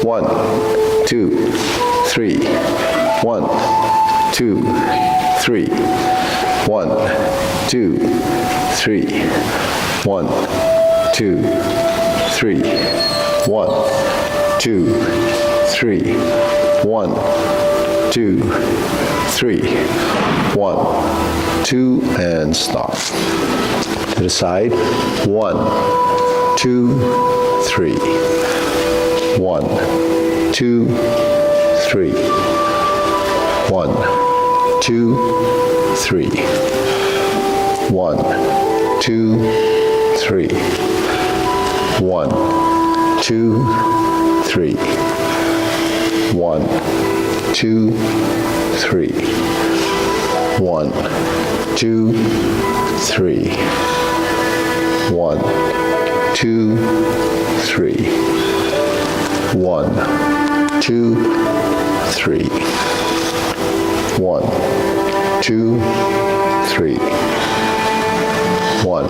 1, 2, 3. 1, 2, 3. 1, 2, 3. 1, 2, 3. 1, 2, 3. 1, 2, 3. 1, 2, and stop. To the side. 1, 2, 3. 1, 2, 3. 1, 2, 3. 1, 2, 3. 1, 2, 3. 1, 2, 3. 1, 2, 3. 1, 2, 3. 1, 2, 3. 1, 2, 3. 1,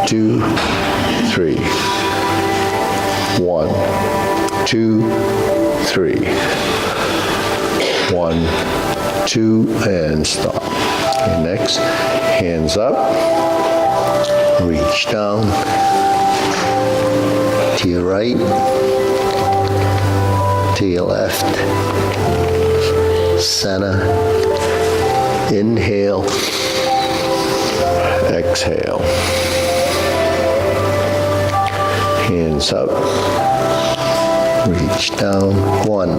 2, 3. 1, 2, 3. 1, 2, and stop. Okay, next, hands up, reach down to your right, to your left, center, inhale, exhale. Hands up, reach down, 1,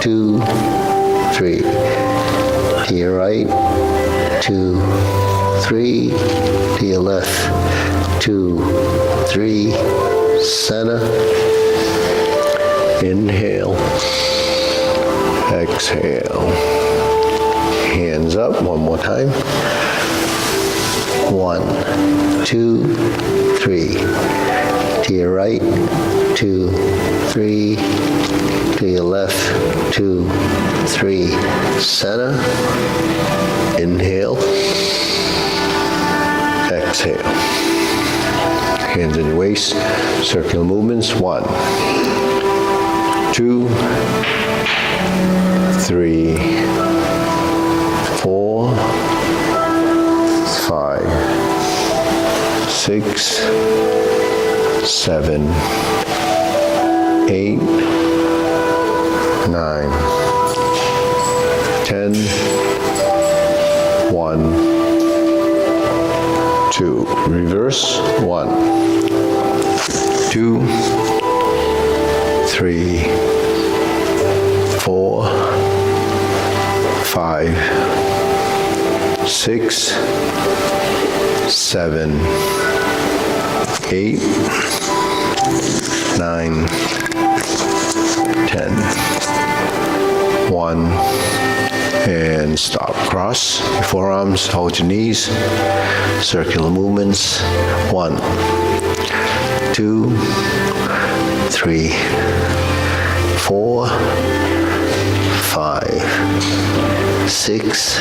2, 3. To your right, 2, 3. To your left, 2, 3. Center. Inhale. Exhale. Hands up one more time. 1, 2, 3. To your right, 2, 3. To your left, 2, 3. Center. Inhale. Exhale. Hands in your waist. Circular movements. 1, 2, 3, 4, 5, 6, 7, 8, 9, 10, 1, 2. Reverse. 1, 2, 3, 4, 5, 6, 7, 8, 9, 10. 1, and stop. Cross your forearms, hold your knees, circular movements. 1, 2, 3, 4, 5, 6,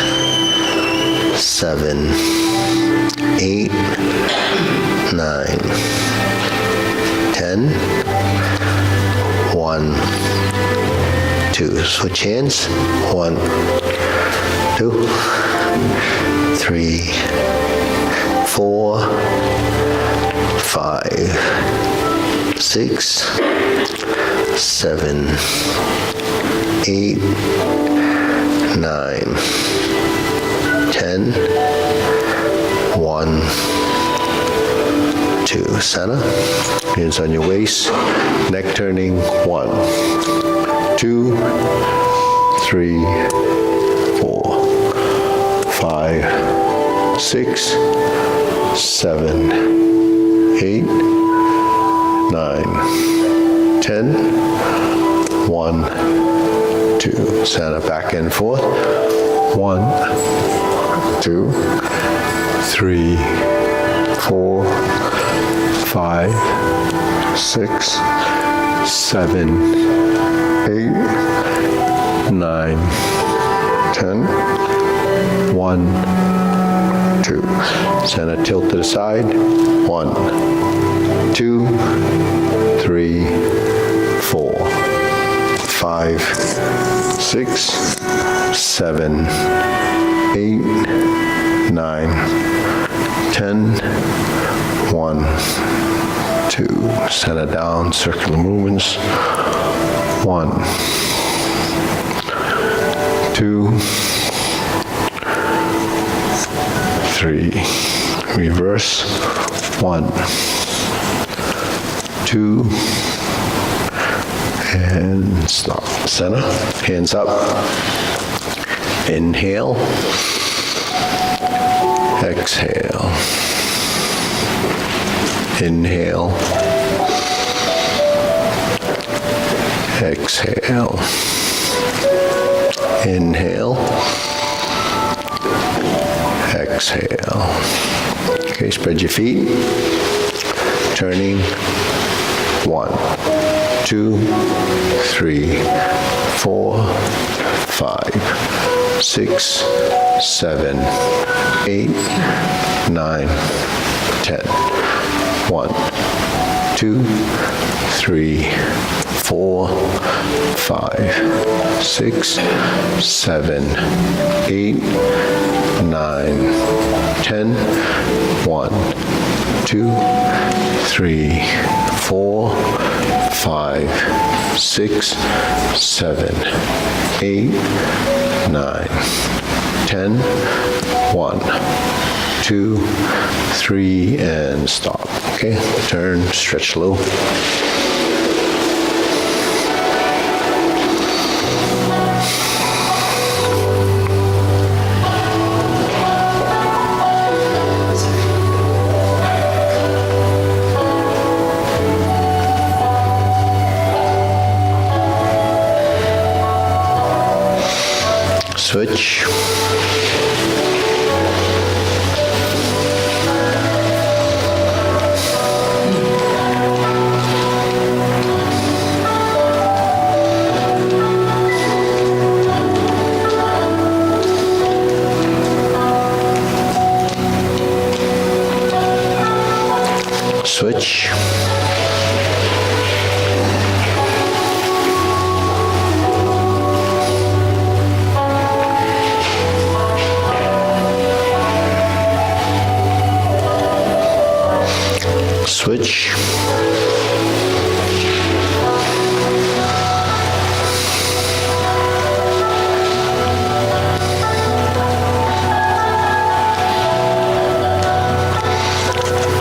7, 8, 9, 10. 1, 2. Switch hands. 1, 2, 3, 4, 5, 6, 7, 8, 9, 10. 1, 2. Center. Hands on your waist. Neck turning. 1, 2, 3, 4, 5, 6, 7, 8, 9, 10. 1, 2. Center, back and forth. 1, 2, 3, 4, 5, 6, 7, 8, 9, 10. 1, 2. Center, tilt to the side. 1, 2, 3, 4, 5, 6, 7, 8, 9, 10, 1, 2. Center down, circular movements. 1, 2, 3. Reverse. 1, 2, and stop. Center. Hands up. Inhale. Exhale. Inhale. Exhale. Inhale. Exhale. Okay, spread your feet. Turning. 1, 2, 3, 4, 5, 6, 7, 8, 9, 10. 1, 2, 3, 4, 5, 6, 7, 8, 9, 10. 1, 2, 3, 4, 5, 6, 7, 8, 9, 10. 1, 2, 3, and stop. Okay, turn, stretch low. Switch. Switch. Switch.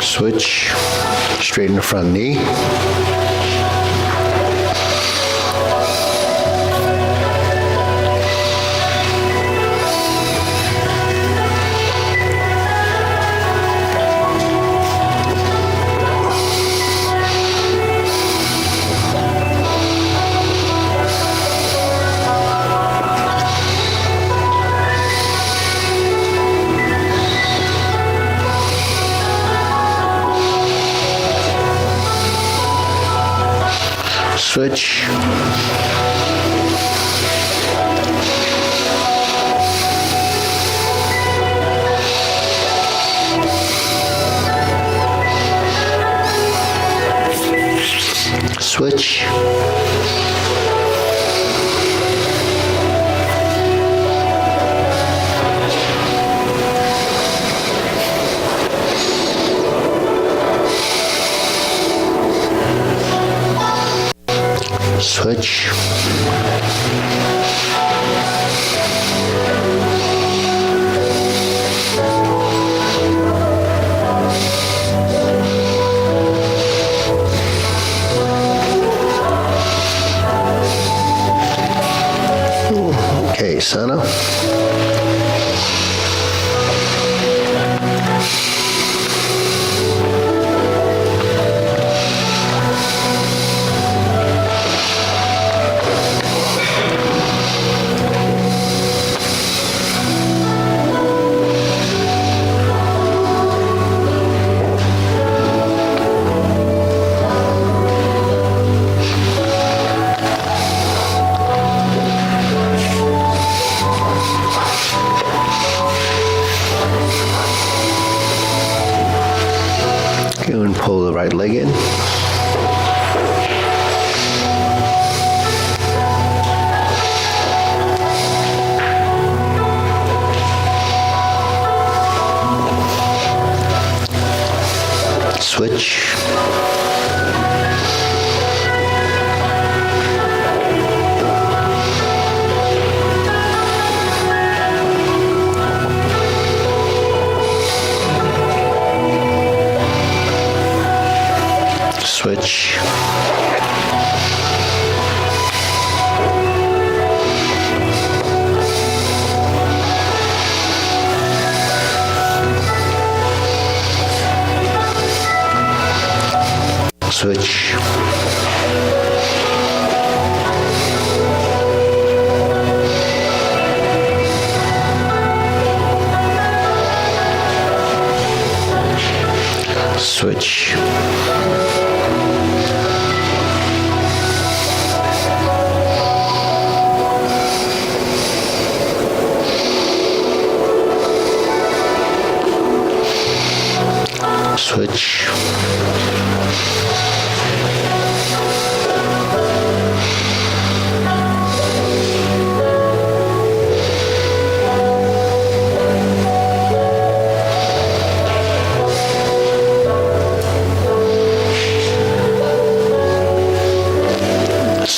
Switch. Straighten the front knee. Switch. Switch. Switch. Okay, center. And pull the right leg in.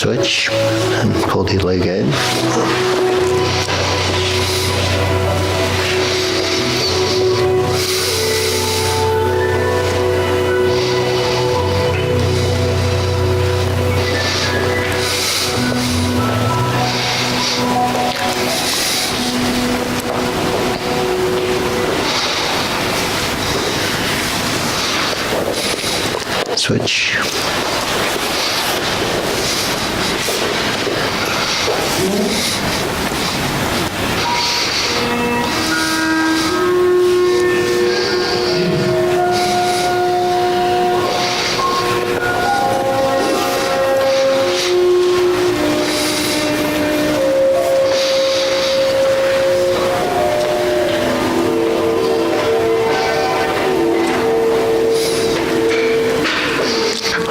Switch and pull the leg in. Switch.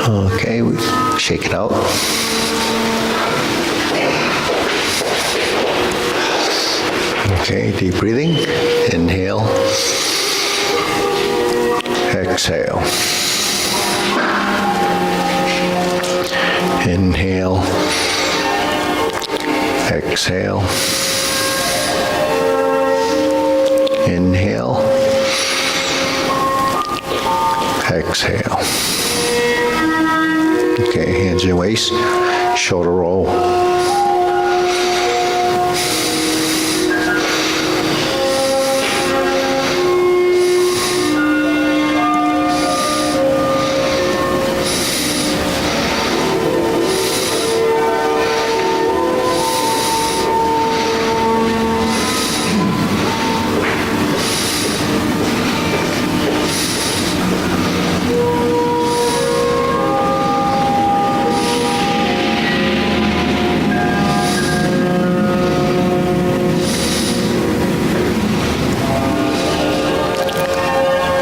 Okay, we shake it out. Okay, deep breathing. Inhale. Exhale. Inhale. Exhale. Inhale. Exhale. Okay, hands in your waist, shoulder roll.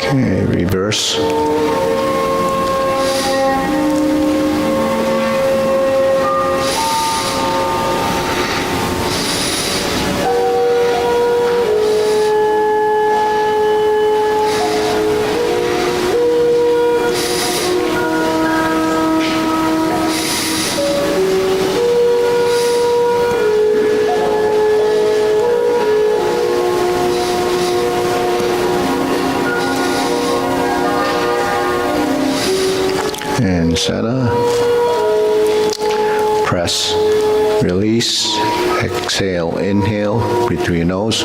Okay, reverse. And center, press, release, exhale, inhale, breathe through your nose.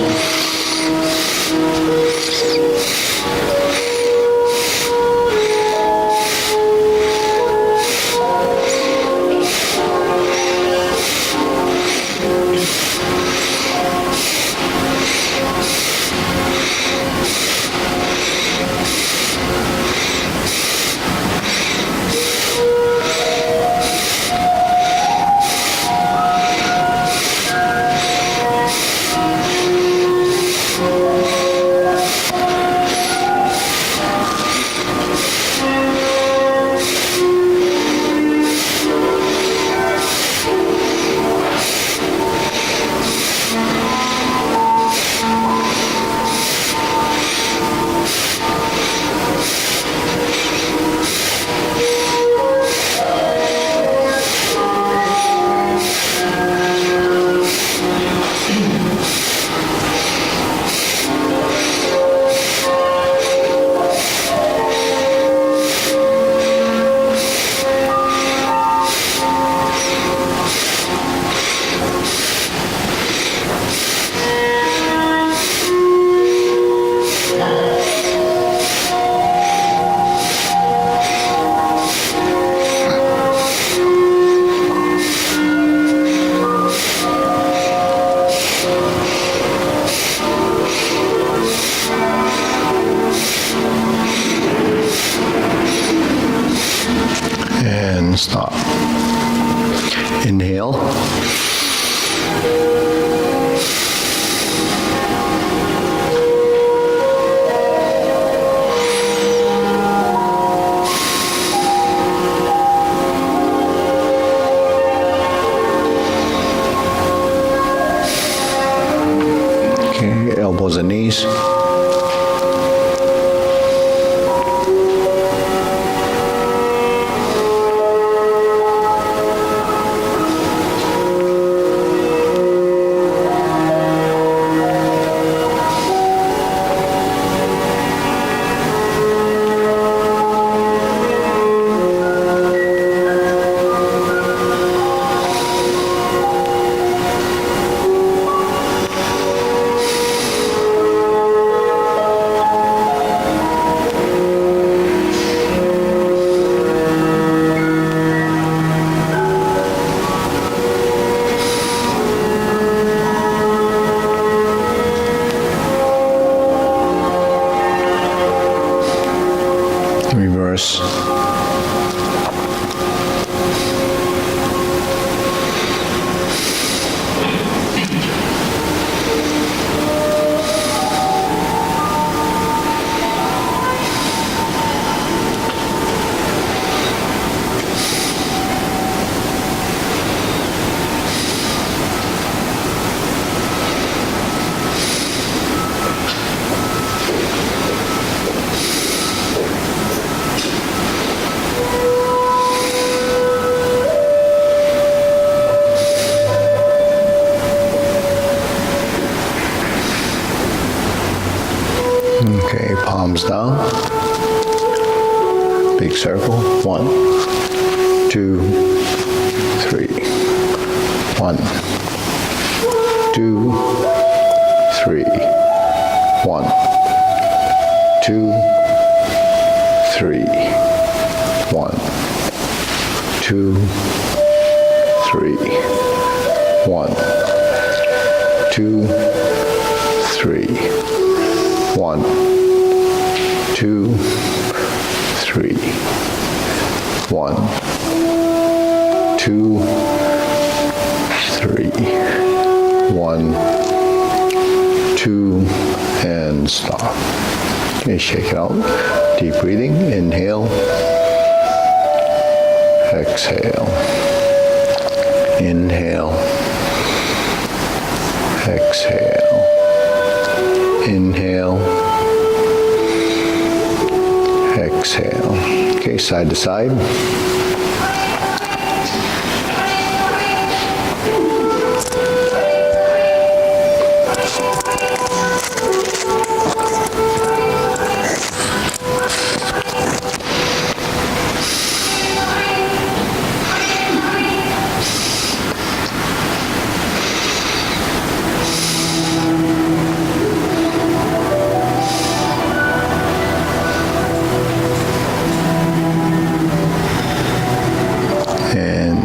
And stop. Inhale. Okay, elbows and knees. Palms down. Big circle. 1, 2, 3. 1, 2, 3. 1, 2, 3. 1, 2, 3. 1, 2, 3. 1, 2, 3. 1, 2, 3. 1, 2, and stop. Okay, shake it out. Deep breathing. Inhale. Exhale. Inhale. Exhale. Inhale. Exhale. Okay, side to side.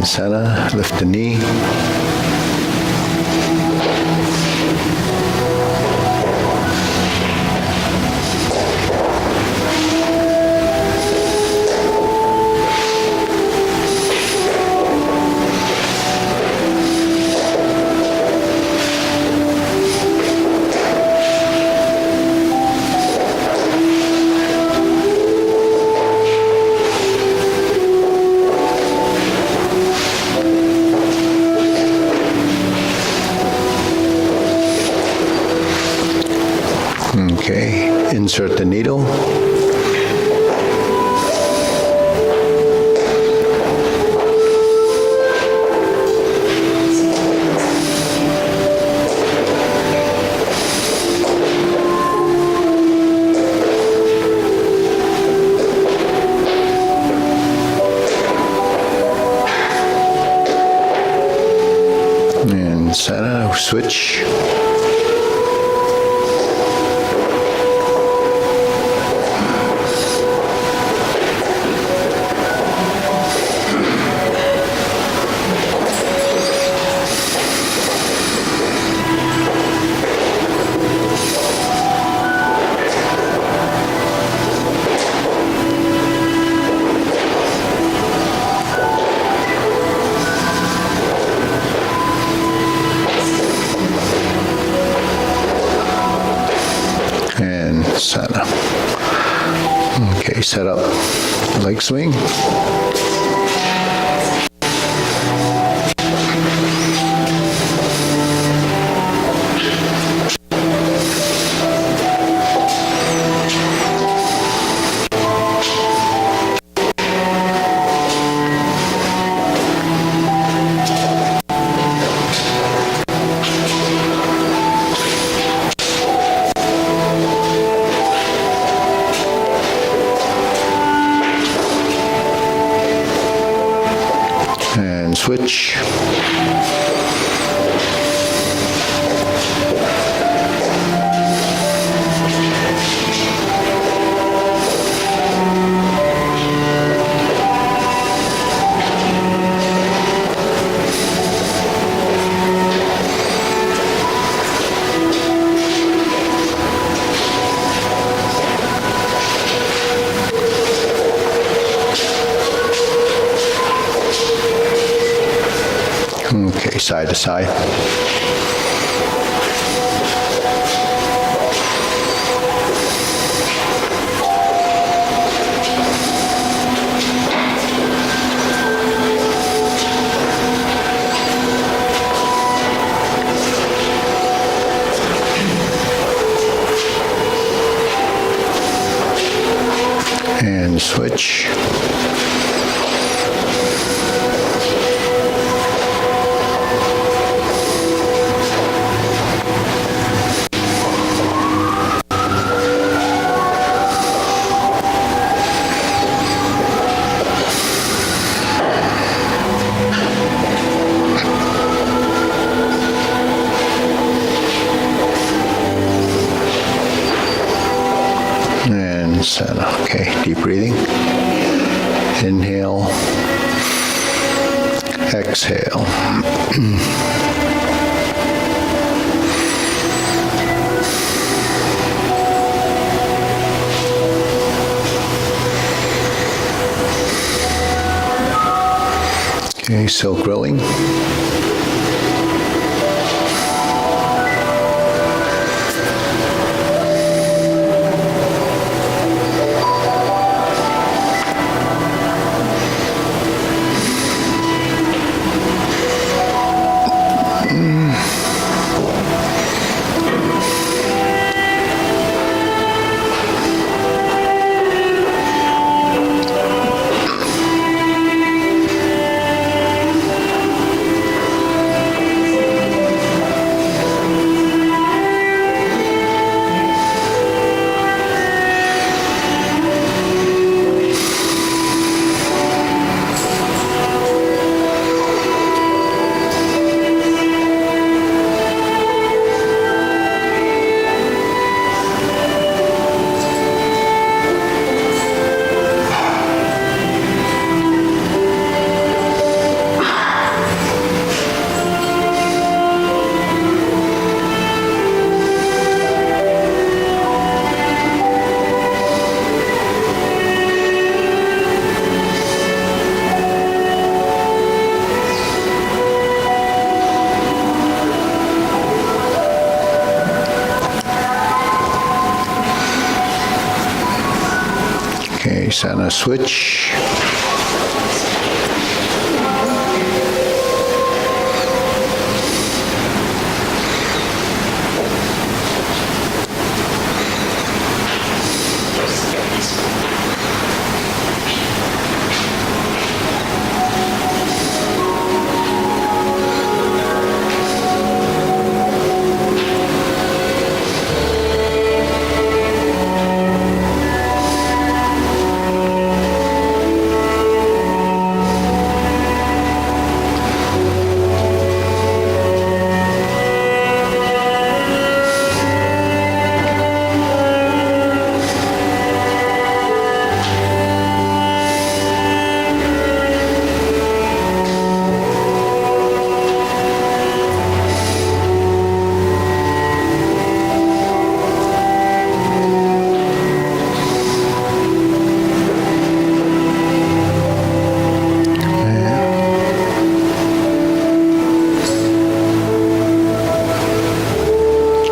Center, lift the knee. Okay, insert the needle. And center, switch. And center. Okay, set up leg swing. And switch. Okay, side to side. And switch. Exhale. Okay, silk rolling. Okay, center switch.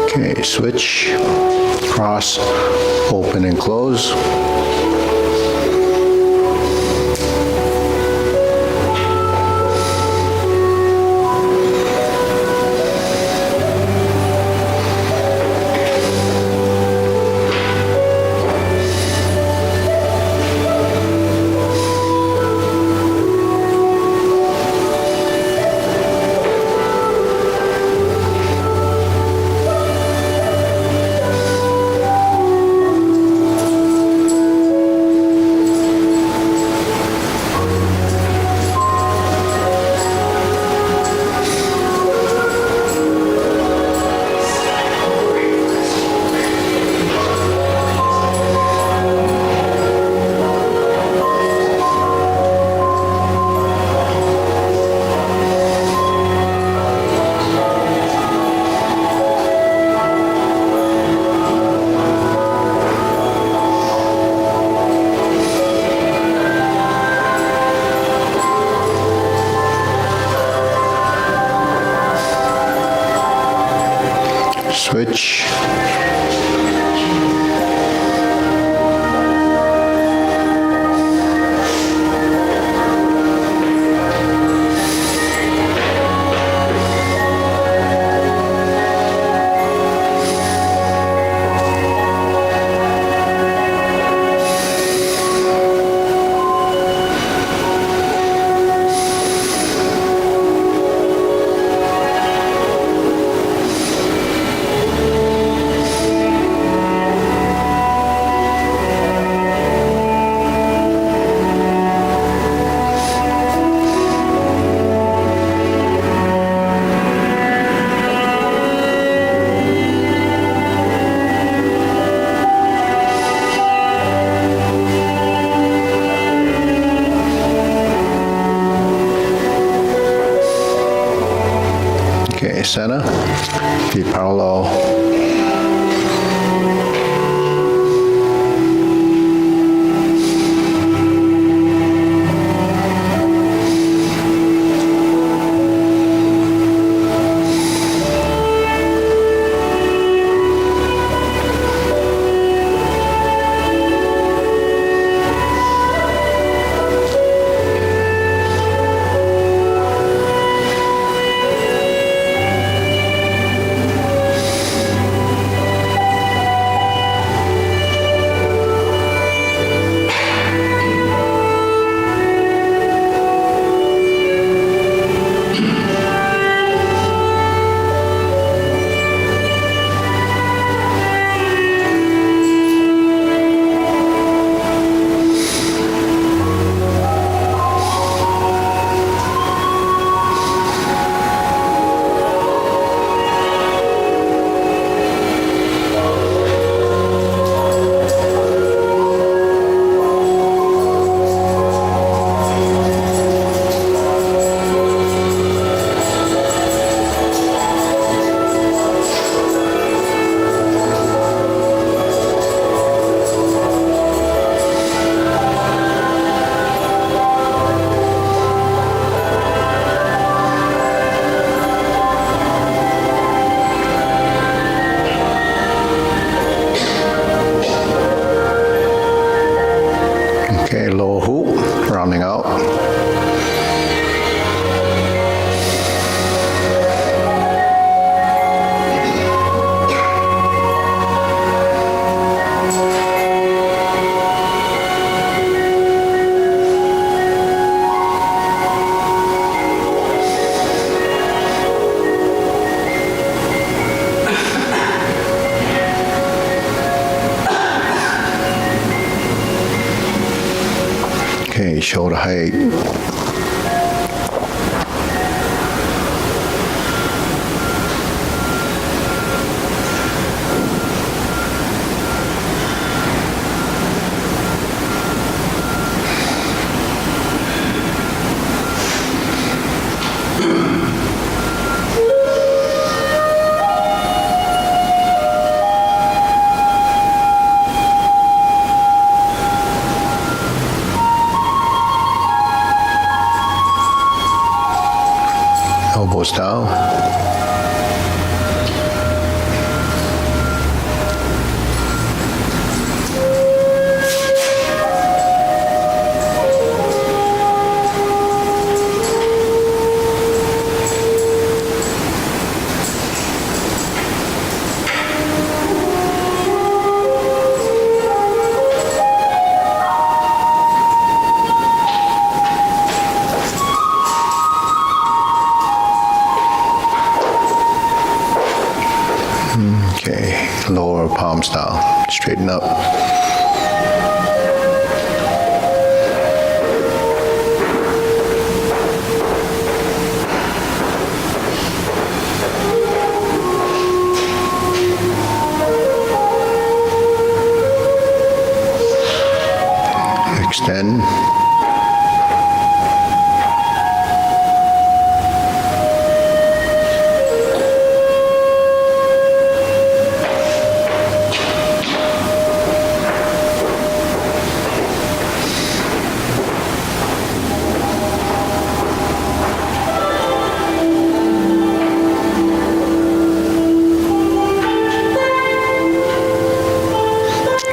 Okay, switch, cross, open and close. Switch. center, feet parallel. Okay, lower hoop, rounding out. Okay, shoulder height. Elbows down. Okay, lower palms down, straighten up. Extend.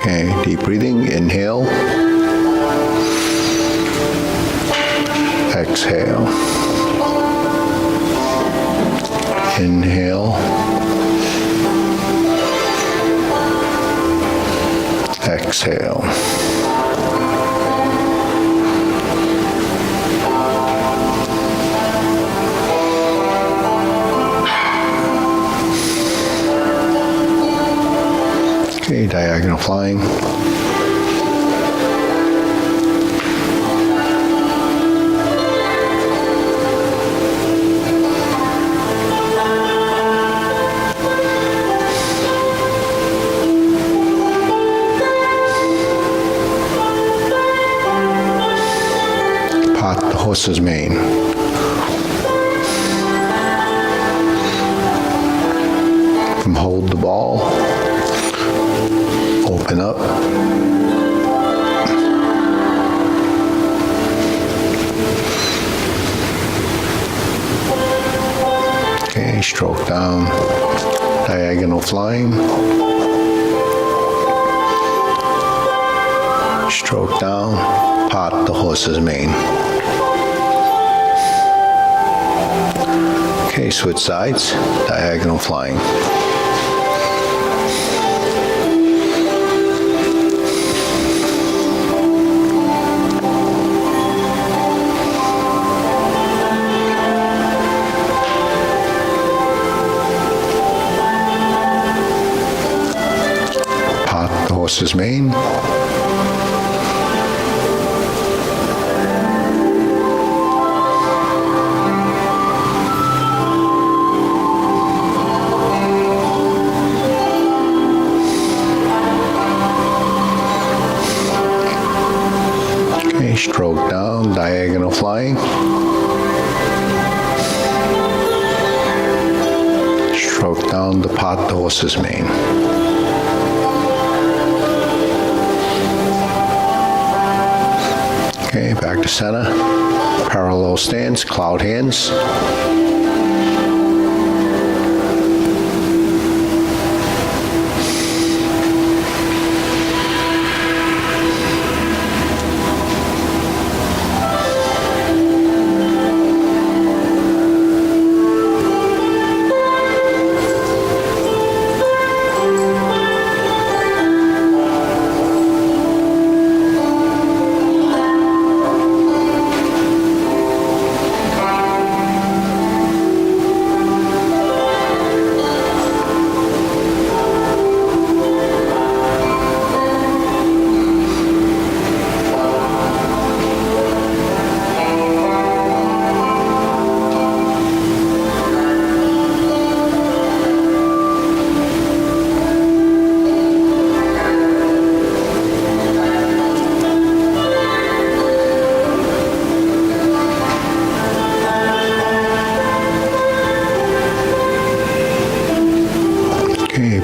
Okay, deep breathing, inhale. Exhale. Inhale. Exhale. Okay, diagonal flying. Part the horse's mane. hold the ball. Open up. Okay, stroke down, diagonal flying. Stroke down, part the horse's mane. Okay, switch sides, diagonal flying. Part the horse's mane. Stroke down, diagonal flying. Stroke down to part the horse's mane. Okay, back to center. Parallel stance, cloud hands.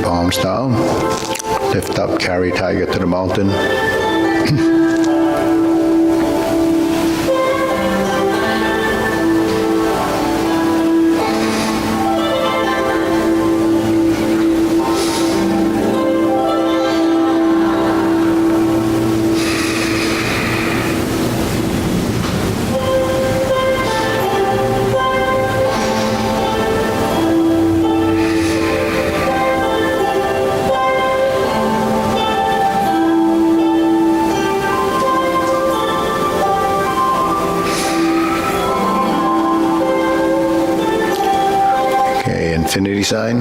Palms down, lift up, carry tiger to the mountain. Infinity sign.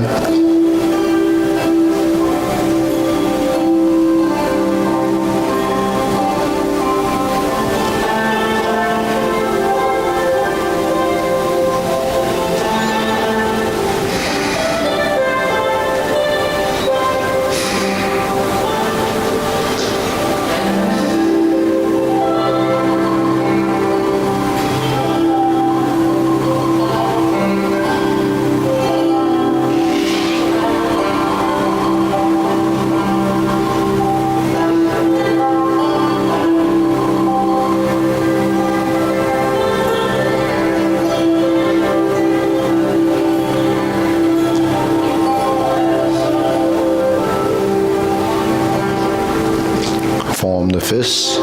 Form the fists.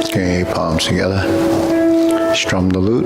Okay, palms together. Strum the lute.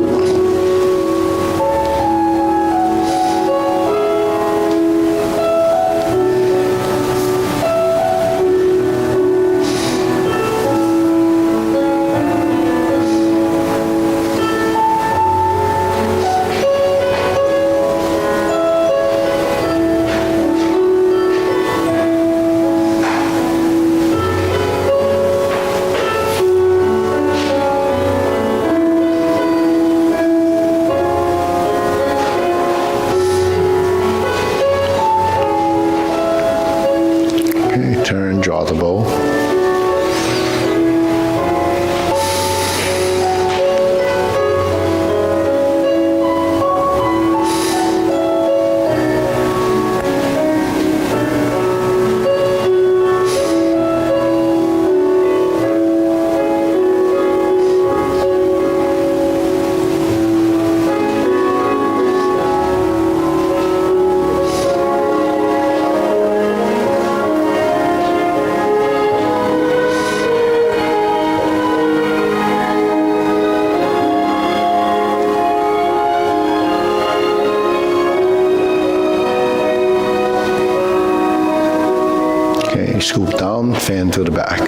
front, fan to the back.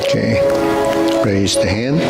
Okay, raise the hand.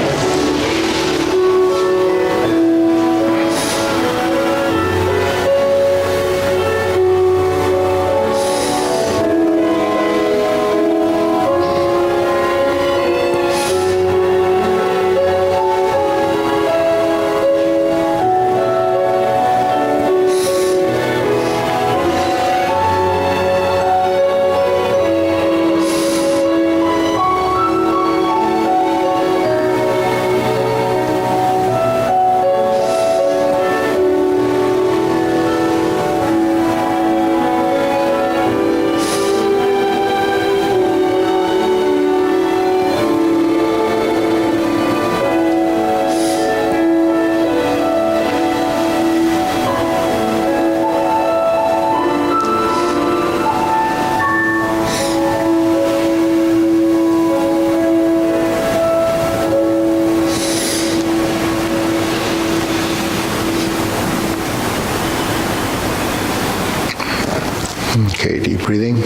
Okay, deep breathing.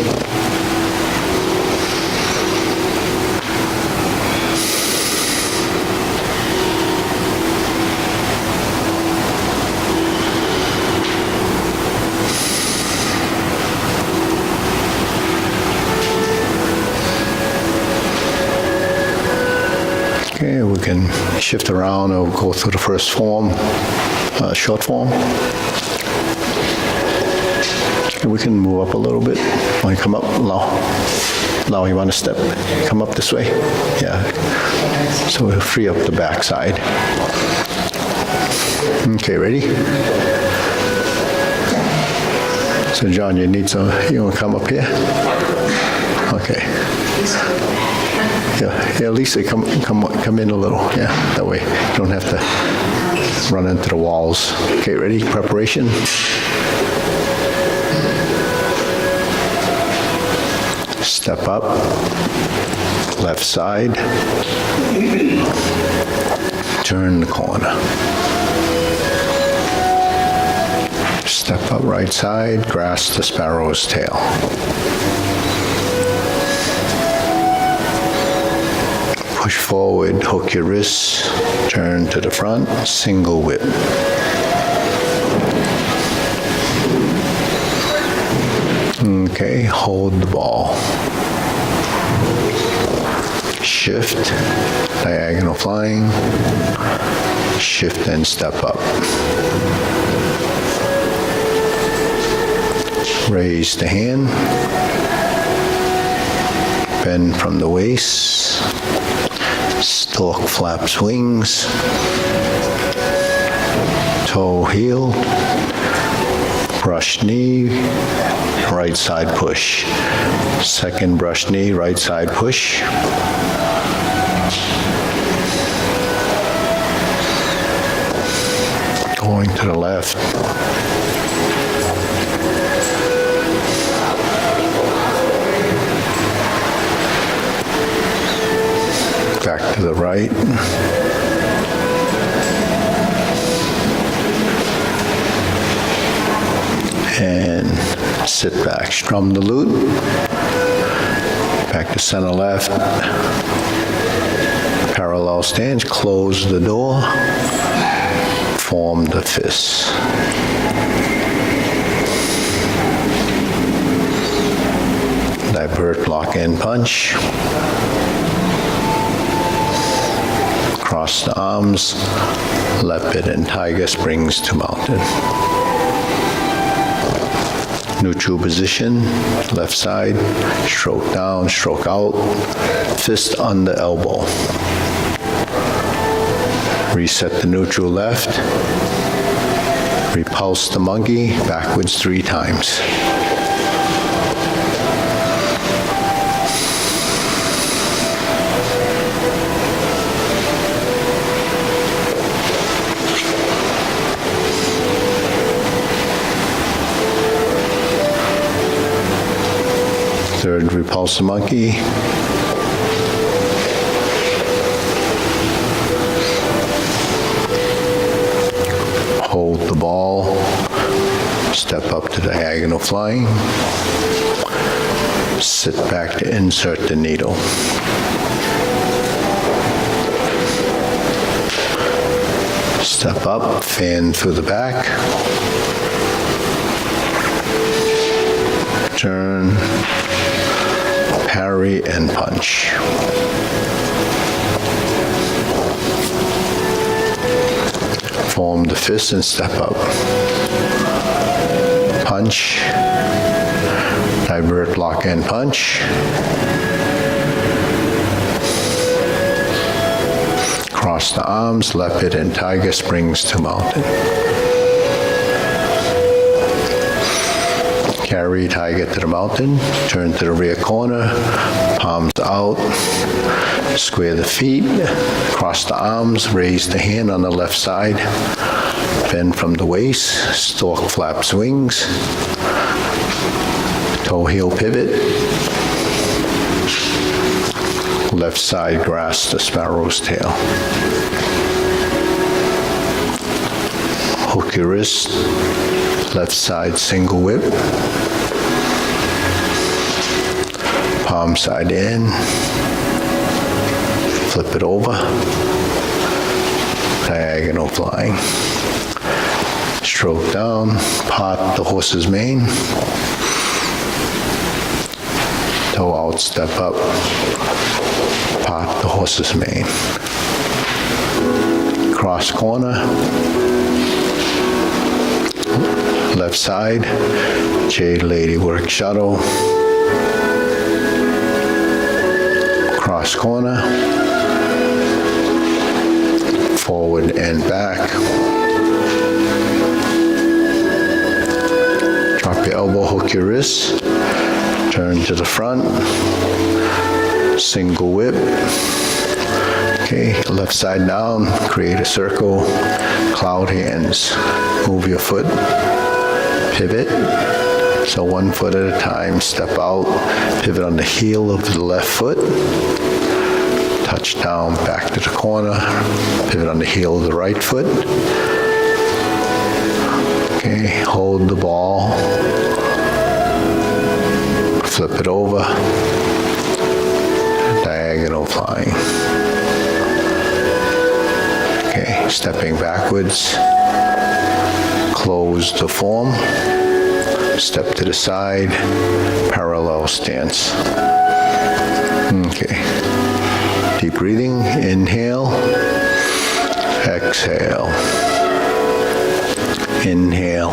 Okay, we can shift around or go through the first form, short form. We can move up a little bit. Want to come up? Allow you want to step. Come up this way. Yeah. So we'll free up the back side. Okay, ready? So John, you want to come up here? Okay. Yeah, Lisa, come in a little. Yeah, that way you don't have to run into the walls. Okay, ready? Preparation. Step up, left side, turn the corner. Step up right side, grasp the sparrow's tail. Push forward, hook your wrists, turn to the front, single whip. Okay, hold the ball. Shift, diagonal flying, shift and step up. Raise the hand, bend from the waist, stork flaps wings, toe heel, brush knee, right side push. Second brush knee, right side push. Going to the left. Back to the right. And sit back, strum the lute, back to center left, parallel stance, close the door, form the fists. Divert, block, and punch. Cross the arms, leopard and tiger springs to mountain. Neutral position, left side, stroke down, stroke out, fist under elbow. Reset the neutral left, repulse the monkey backwards 3 times. Third, repulse the monkey. Hold the ball. Step up to diagonal flying. Sit back to insert the needle. Step up, fan through the back. Turn. Parry and punch. Form the fist and step up. Punch. Divert, block, and punch. Cross the arms, leopard and tiger springs to mountain. Carry tiger to the mountain, turn to the rear corner, palms out, square the feet, cross the arms, raise the hand on the left side, bend from the waist, stork flaps wings, toe heel pivot, left side grasp the sparrow's tail. Hook your wrist, left side single whip, palm side in, flip it over, diagonal flying. Stroke down, part the horse's mane, toe out, step up, part the horse's mane. Cross corner, left side, Jade Lady work shuttle, cross corner, forward and back. Drop your elbow, hook your wrist, turn to the front, single whip. Okay, left side down, create a circle, cloud hands. Move your foot, pivot. So 1 foot at a time, step out, pivot on the heel of the left foot, touch down, back to the corner, pivot on the heel of the right foot. Okay, hold the ball, flip it over, diagonal flying. Okay, stepping backwards, close the form, step to the side, parallel stance. Okay, deep breathing, inhale, exhale, inhale,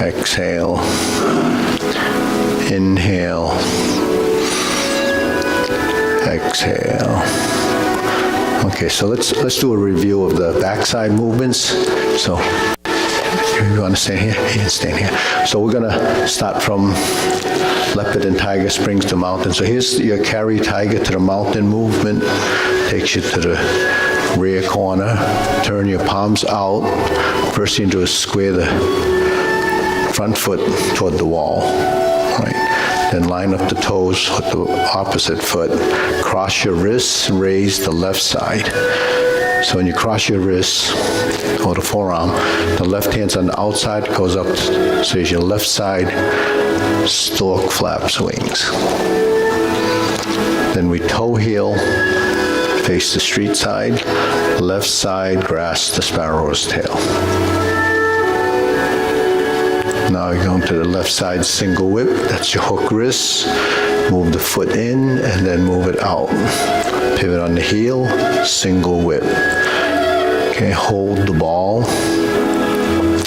exhale, inhale, exhale. Okay, so let's do a review of the backside movements. So you want to stand here? You can stand here. So we're gonna start from leopard and tiger springs to mountain. So here's your carry tiger to the mountain movement. Takes you to the rear corner. Turn your palms out. First thing you do is square the front foot toward the wall. Right. Then line up the toes with the opposite foot. Cross your wrists, raise the left side. So when you cross your wrists or the forearm, the left hand's on the outside, goes up, so your left side, stork flaps wings. Then we toe heel, face the street side, left side, grasp the sparrow's tail. Now you're going to the left side single whip, that's your hook wrist. move the foot in, and then move it out. Pivot on the heel, single whip. Okay, hold the ball.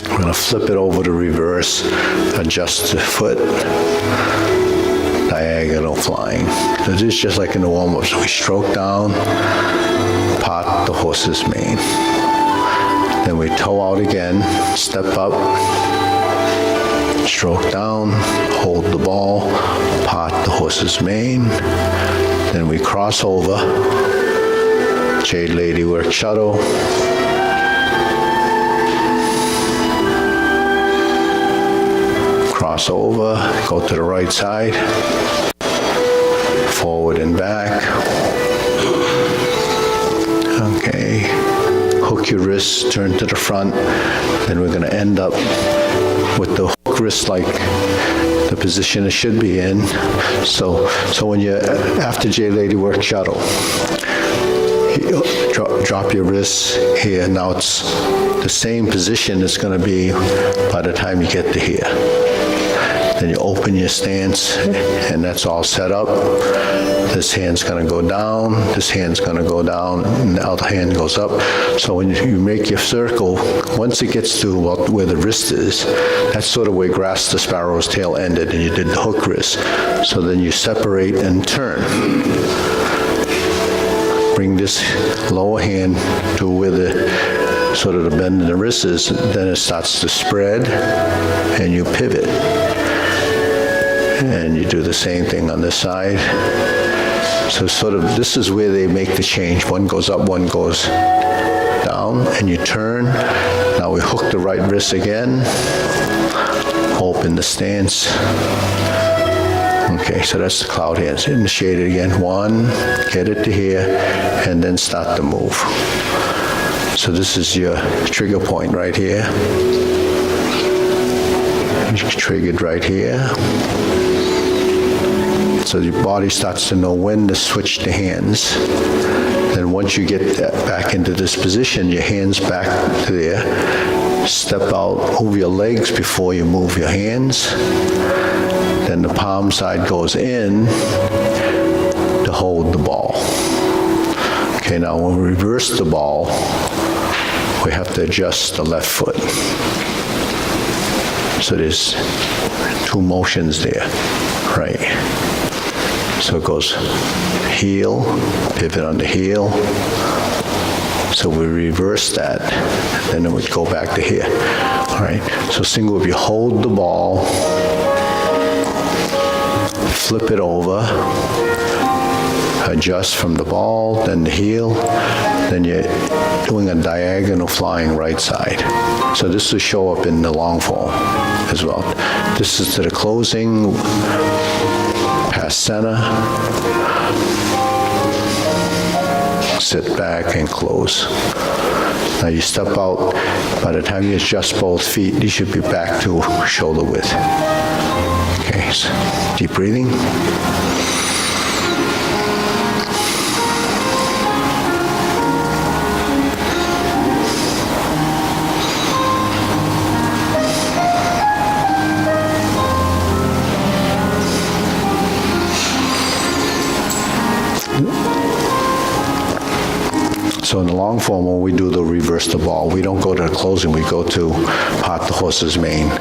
We're going to flip it over to reverse, adjust the foot, diagonal flying. So this is just like in the warm-ups. We stroke down, part the horse's mane. Then we toe out again, step up, stroke down, hold the ball, part the horse's mane. Then we cross over, Jade Lady Work Shuttle. Cross over, go to the right side, forward and back. Okay, hook your wrists, turn to the front. Then we're going to end up with the hook wrist like the position it should be in. So when you're after J Lady Work Shuttle, drop your wrists here. Now it's the same position it's going to be by the time you get to here. Then you open your stance, and that's all set up. This hand's going to go down, this hand's going to go down, and the other hand goes up. So when you make your circle, once it gets to where the wrist is, that's sort of where Grasp the Sparrow's tail ended, and you did the hook wrist. So then you separate and turn. Bring this lower hand to where the sort of the bend in the wrist is, then it starts to spread, and you pivot. And you do the same thing on this side. So sort of this is where they make the change. One goes up, one goes down, and you turn. Now we hook the right wrist again, open the stance. Okay, so that's the cloud hands. Initiate it again. One, get it to here, and then start the move. So this is your trigger point right here. Triggered right here. So your body starts to know when to switch to hands. Then once you get back into this position, your hands back to there. Step out, move your legs before you move your hands. Then the palm side goes in to hold the ball. Okay, now when we reverse the ball, we have to adjust the left foot. So there's two motions there, right? So it goes heel, pivot on the heel. So we reverse that, and then it would go back to here. All right, so single, if you hold the ball, flip it over, adjust from the ball, then the heel, then you're doing a diagonal flying right side. So this will show up in the long form as well. This is to the closing, past center, sit back and close. Now you step out, by the time you adjust both feet, you should be back to shoulder width. Okay, so deep breathing. So in the long form, when we do the reverse the ball, we don't go to the closing, we go to part the horse's mane.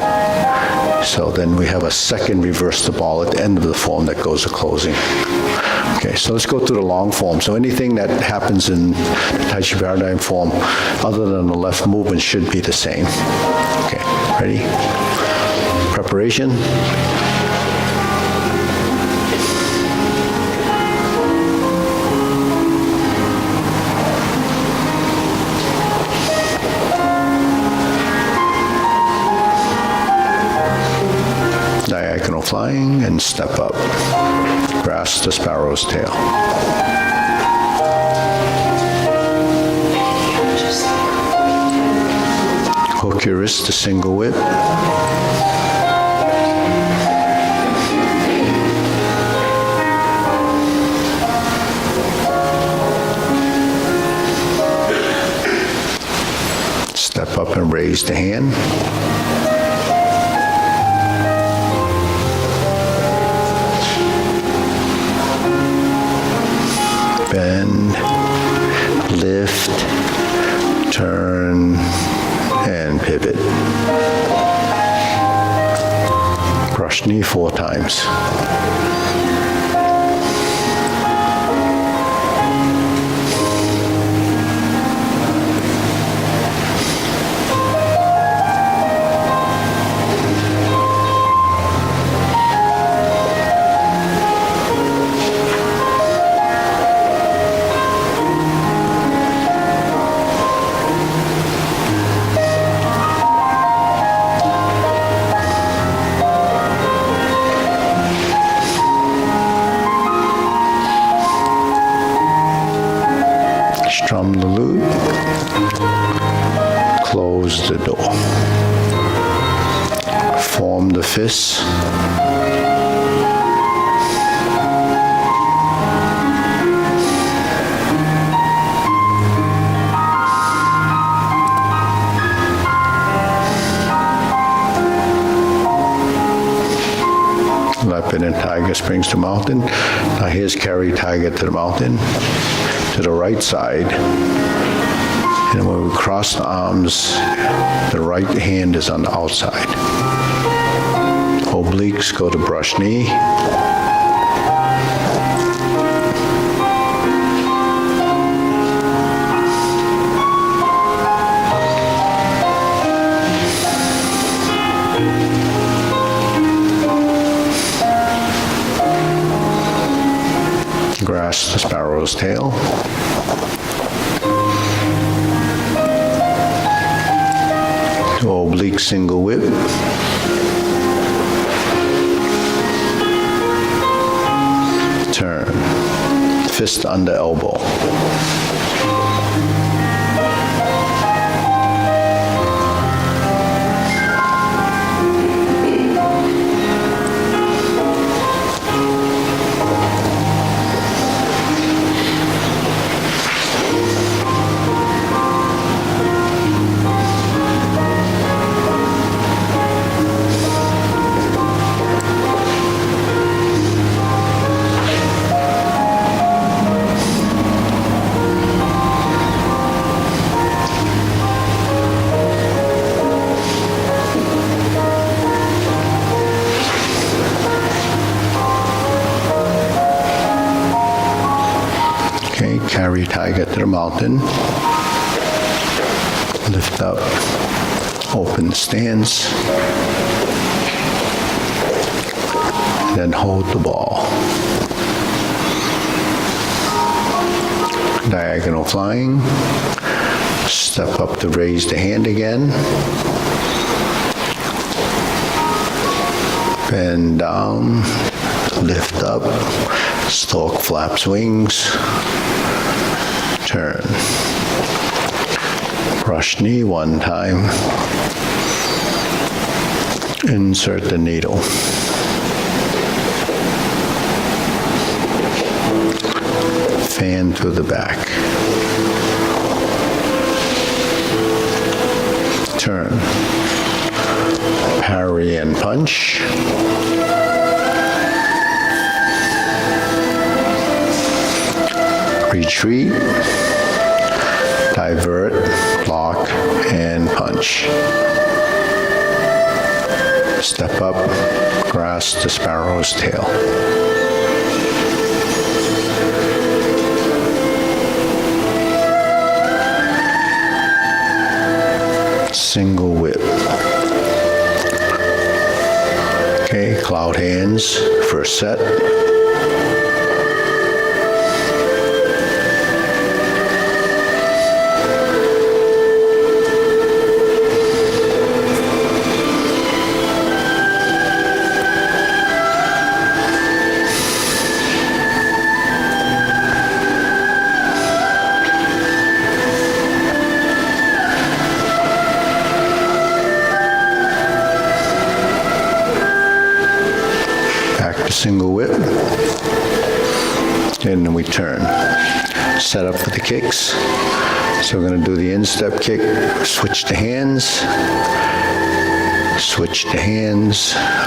So then we have a second reverse the ball at the end of the form that goes to closing. Okay, so let's go through the long form. So anything that happens in the Tai Chi Paradigm form, other than the left movement, should be the same. Okay, ready? Preparation. Diagonal flying and step up. Grasp the sparrow's tail. Hook your wrist to single whip. Step up and raise the hand. lift, turn, and pivot. Brush knee 4 times. Strum the lute, close the door. Form the fists. Leopard and tiger springs to mountain. Now here's carry tiger to the mountain. To the right side, and when we cross the arms, the right hand is on the outside. Obliques go to brush knee. Grasp the sparrow's tail. Oblique single whip. Turn. Fist under elbow. Carry tiger to the mountain. Lift up, open the stance, then hold the ball. Diagonal flying. Step up to raise the hand again. Bend down, lift up, stork flaps wings. Turn. Brush knee 1 time. Insert the needle. Fan to the back. Turn. Parry and punch. Retreat. Divert, block, and punch. Step up, grasp the sparrow's tail. Single whip. Okay, cloud hands, first set. Single whip, and then we turn. Set up for the kicks. So we're going to do the instep kick, switch the hands,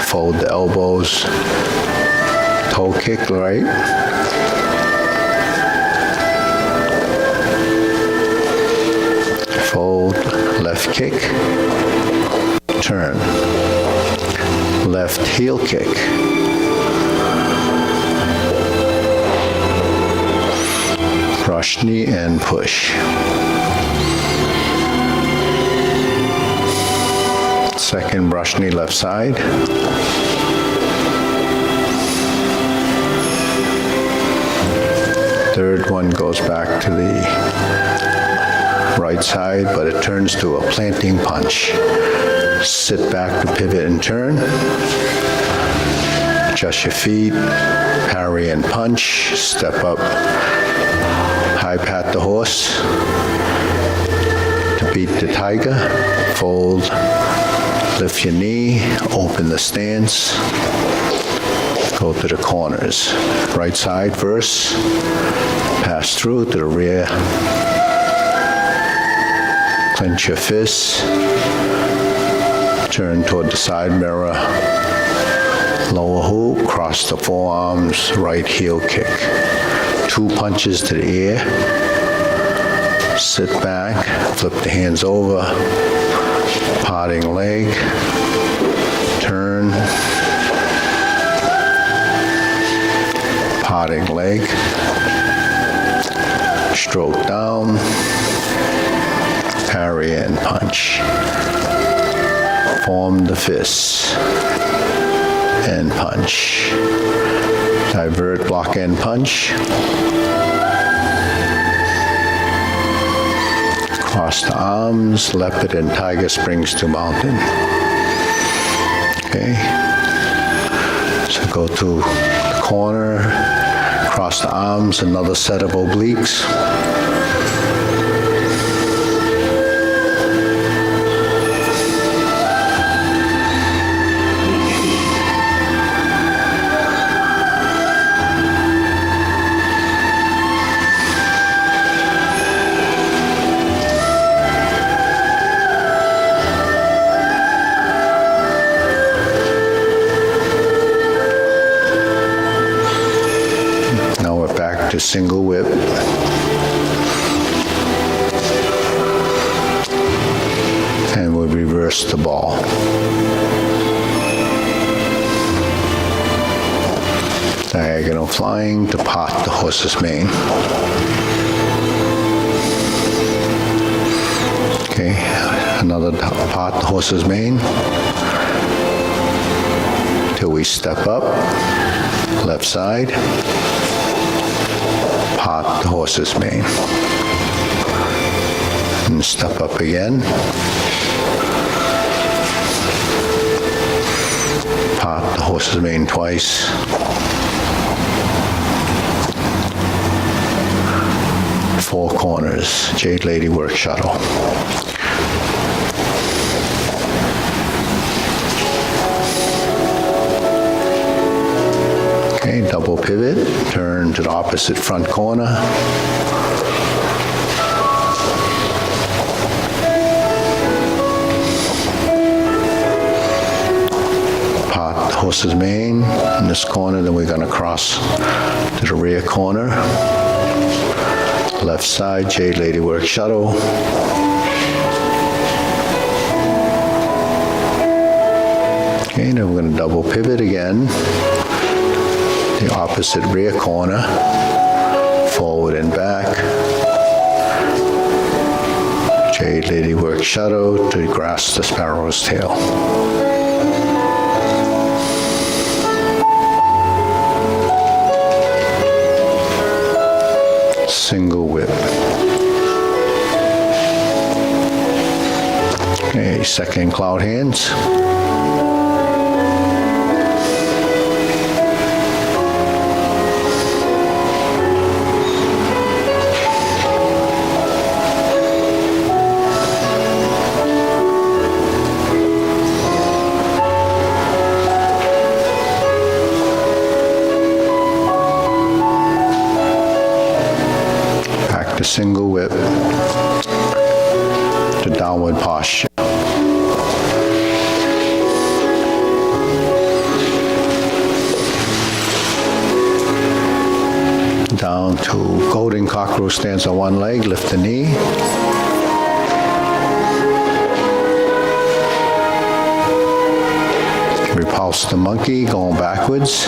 fold the elbows, toe kick, right? left kick, turn, left heel kick, brush knee and push. Second brush knee left side. Third one goes back to the right side, but it turns to a planting punch. Sit back to pivot and turn. Adjust your feet, parry and punch, step up, high pat the horse, to beat the tiger, fold, lift your knee, open the stance, go to the corners. Right side first, pass through to the rear, clench your fists, turn toward the side mirror, lower hook, cross the forearms, right heel kick. 2 punches to the ear, sit back, flip the hands over, parting leg, turn, parting leg, stroke down, parry and punch. Form the fists and punch. Divert, block and punch. Cross the arms, leopard and tiger springs to mountain. Okay. So go to the corner, cross the arms, another set of obliques. To single whip. And we'll reverse the ball. Diagonal flying to part the horse's mane. Okay, another part the horse's mane. Till we step up, left side. Part the horse's mane. And step up again. Part the horse's mane twice. Four corners, Jade Lady work shuttle. Okay, double pivot, turn to the opposite front corner. Part the horse's mane in this corner, then we're going to cross to the rear corner. Left side, Jade Lady work shuttle. Okay, then we're going to double pivot again. The opposite rear corner, forward and back. Jade Lady work shadow to grasp the sparrow's tail. Single whip. Okay, second cloud hands. Single whip to downward posture. Down to golden cockroach stance on one leg, lift the knee. pulse the monkey, going backwards.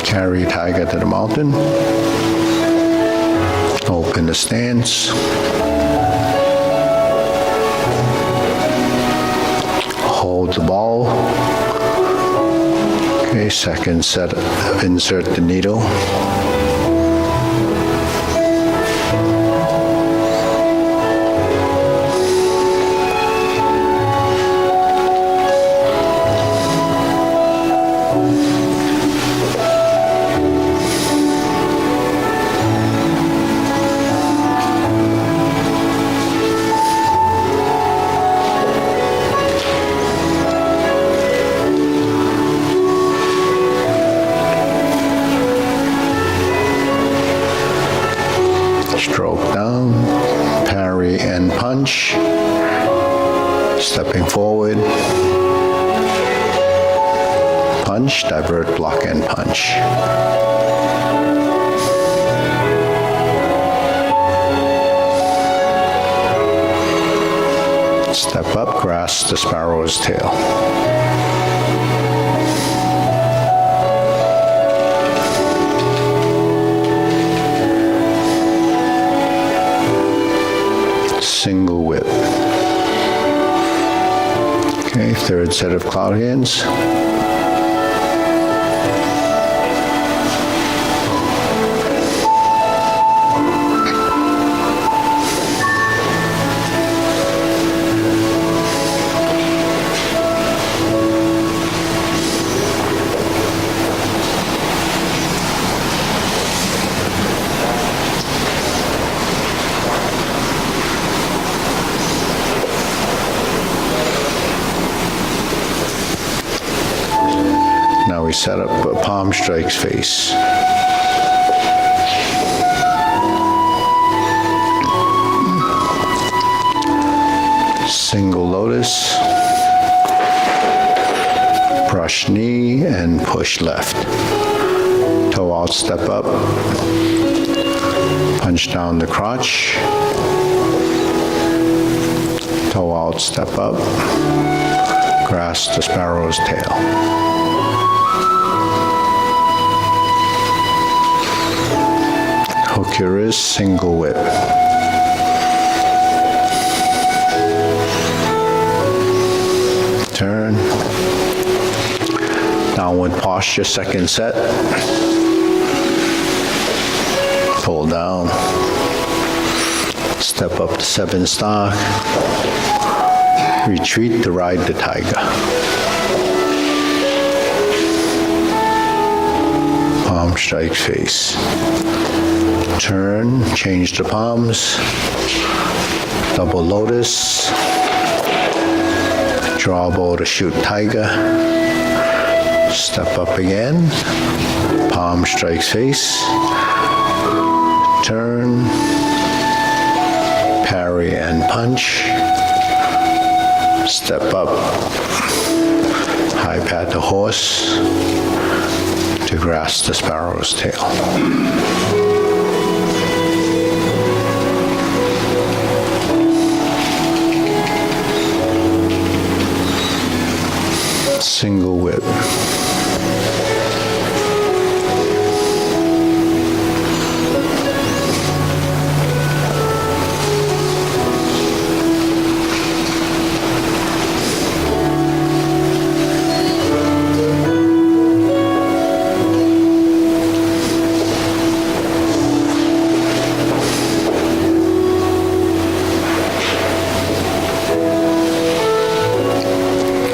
Carry tiger to the mountain. Open the stance. Hold the ball. Okay, second set, insert the needle. Stroke down, parry and punch, stepping forward, punch, divert, block and punch. Step up, grasp the sparrow's tail. Single whip. Okay, third set of cloud hands. Now we set up a palm strikes face. Single lotus, brush knee and push left. Toe out, step up, punch down the crotch, toe out, step up, grasp the sparrow's tail. Hook your wrist, single whip. Turn. Downward posture, second set. Pull down. Step up to 7 stock. Retreat to ride the tiger. Palm strike face. Turn, change the palms, double lotus, draw bow to shoot tiger, step up again, palm strikes face, turn, parry and punch, step up, high pat the horse to grasp the sparrow's tail. Single whip.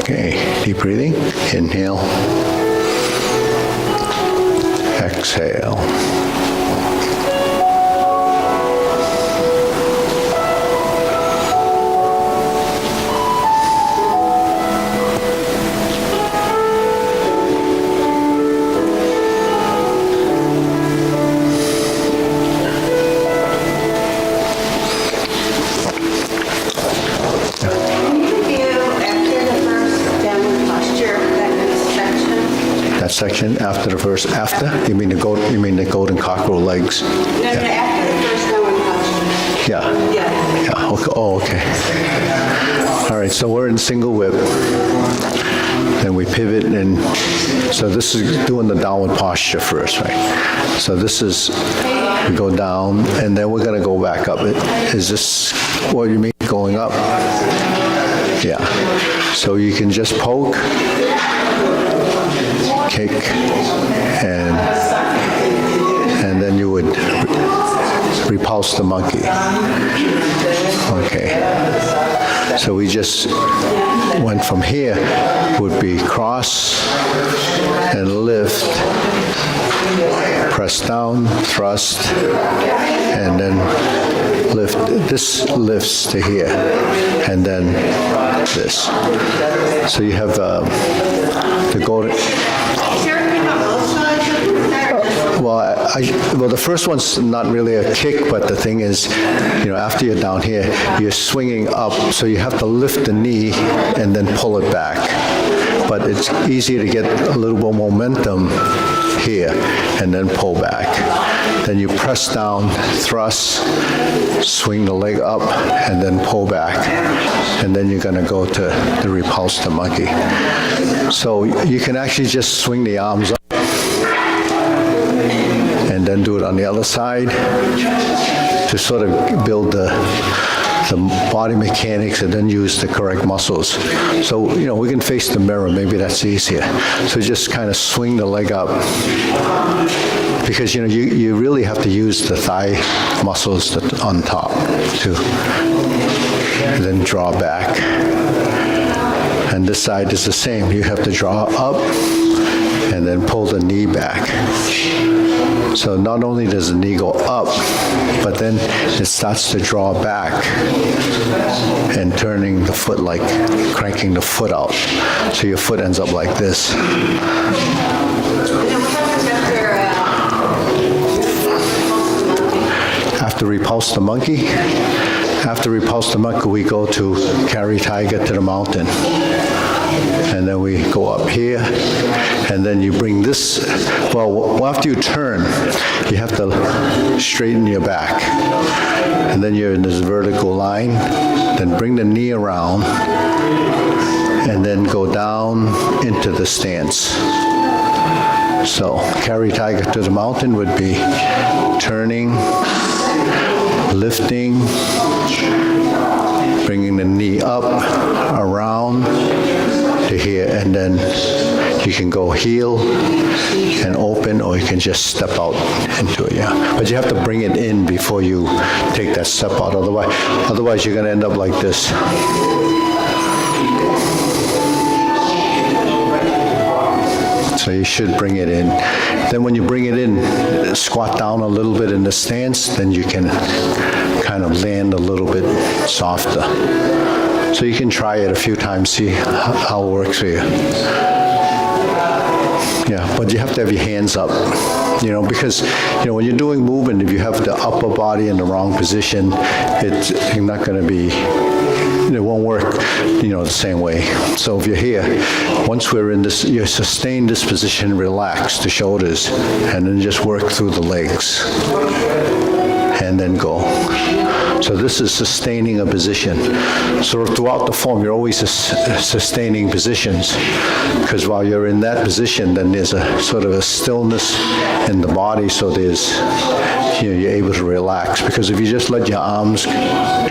Okay, deep breathing. Inhale. Exhale. position after the first, after? You mean the golden cockerel legs? No, after the first no one punch. Yeah. Yeah, okay. Oh, okay. All right, so we're in single whip. Then we pivot, and so this is doing the downward posture first, right? So this is, we go down, and then we're gonna go back up. Is this what you mean, going up? Yeah. So you can just poke, kick, and then you would repulse the monkey. Okay. So we just went from here, would be cross and lift, press down, thrust, and then lift. This lifts to here, and then this. So you have the golden. Well, the first one's not really a kick, but the thing is, after you're down here, you're swinging up, so you have to lift the knee and then pull it back. But it's easier to get a little more momentum here and then pull back. Then you press down, thrust, swing the leg up, and then pull back. And then you're gonna go to the repulse the monkey. So you can actually just swing the arms up and then do it on the other side to sort of build the body mechanics and then use the correct muscles. So, we can face the mirror, maybe that's easier. So just kind of swing the leg up, because, you really have to use the thigh muscles on top to then draw back. And this side is the same. You have to draw up and then pull the knee back. So not only does the knee go up, but then it starts to draw back and turning the foot, like cranking the foot out. So your foot ends up like this. After repulse the monkey, we go to carry tiger to the mountain. And then we go up here, and then you bring this, after you turn, you have to straighten your back. And then you're in this vertical line, then bring the knee around, and then go down into the stance. So carry tiger to the mountain would be turning, lifting, bringing the knee up, around to here, and then you can go heel and open, or you can just step out into it, yeah. But you have to bring it in before you take that step out, otherwise you're gonna end up like this. So you should bring it in. Then when you bring it in, squat down a little bit in the stance, then you can kind of land a little bit softer. So you can try it a few times, see how it works for you. Yeah, but you have to have your hands up, because, when you're doing movement, if you have the upper body in the wrong position, it's not going to be, it won't work, the same way. So if you're here, once we're in this, you sustain this position, relax the shoulders, and then just work through the legs, and then go. So this is sustaining a position. So throughout the form, you're always sustaining positions, because while you're in that position, then there's a sort of a stillness in the body, so there's, you're able to relax. Because if you just let your arms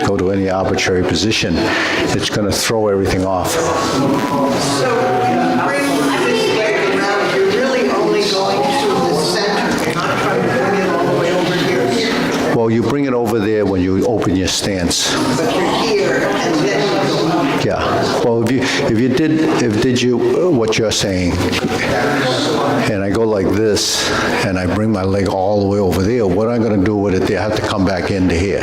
go to any arbitrary position, it's going to throw everything off. So when you bring this leg around, you're really only going to the center. You're not trying to bring it all the way over here. Well, you bring it over there when you open your stance. But you're here, and then you go up. Yeah. Well, if did you what you're saying, and I go like this, and I bring my leg all the way over there, what am I going to do with it there? I have to come back into here.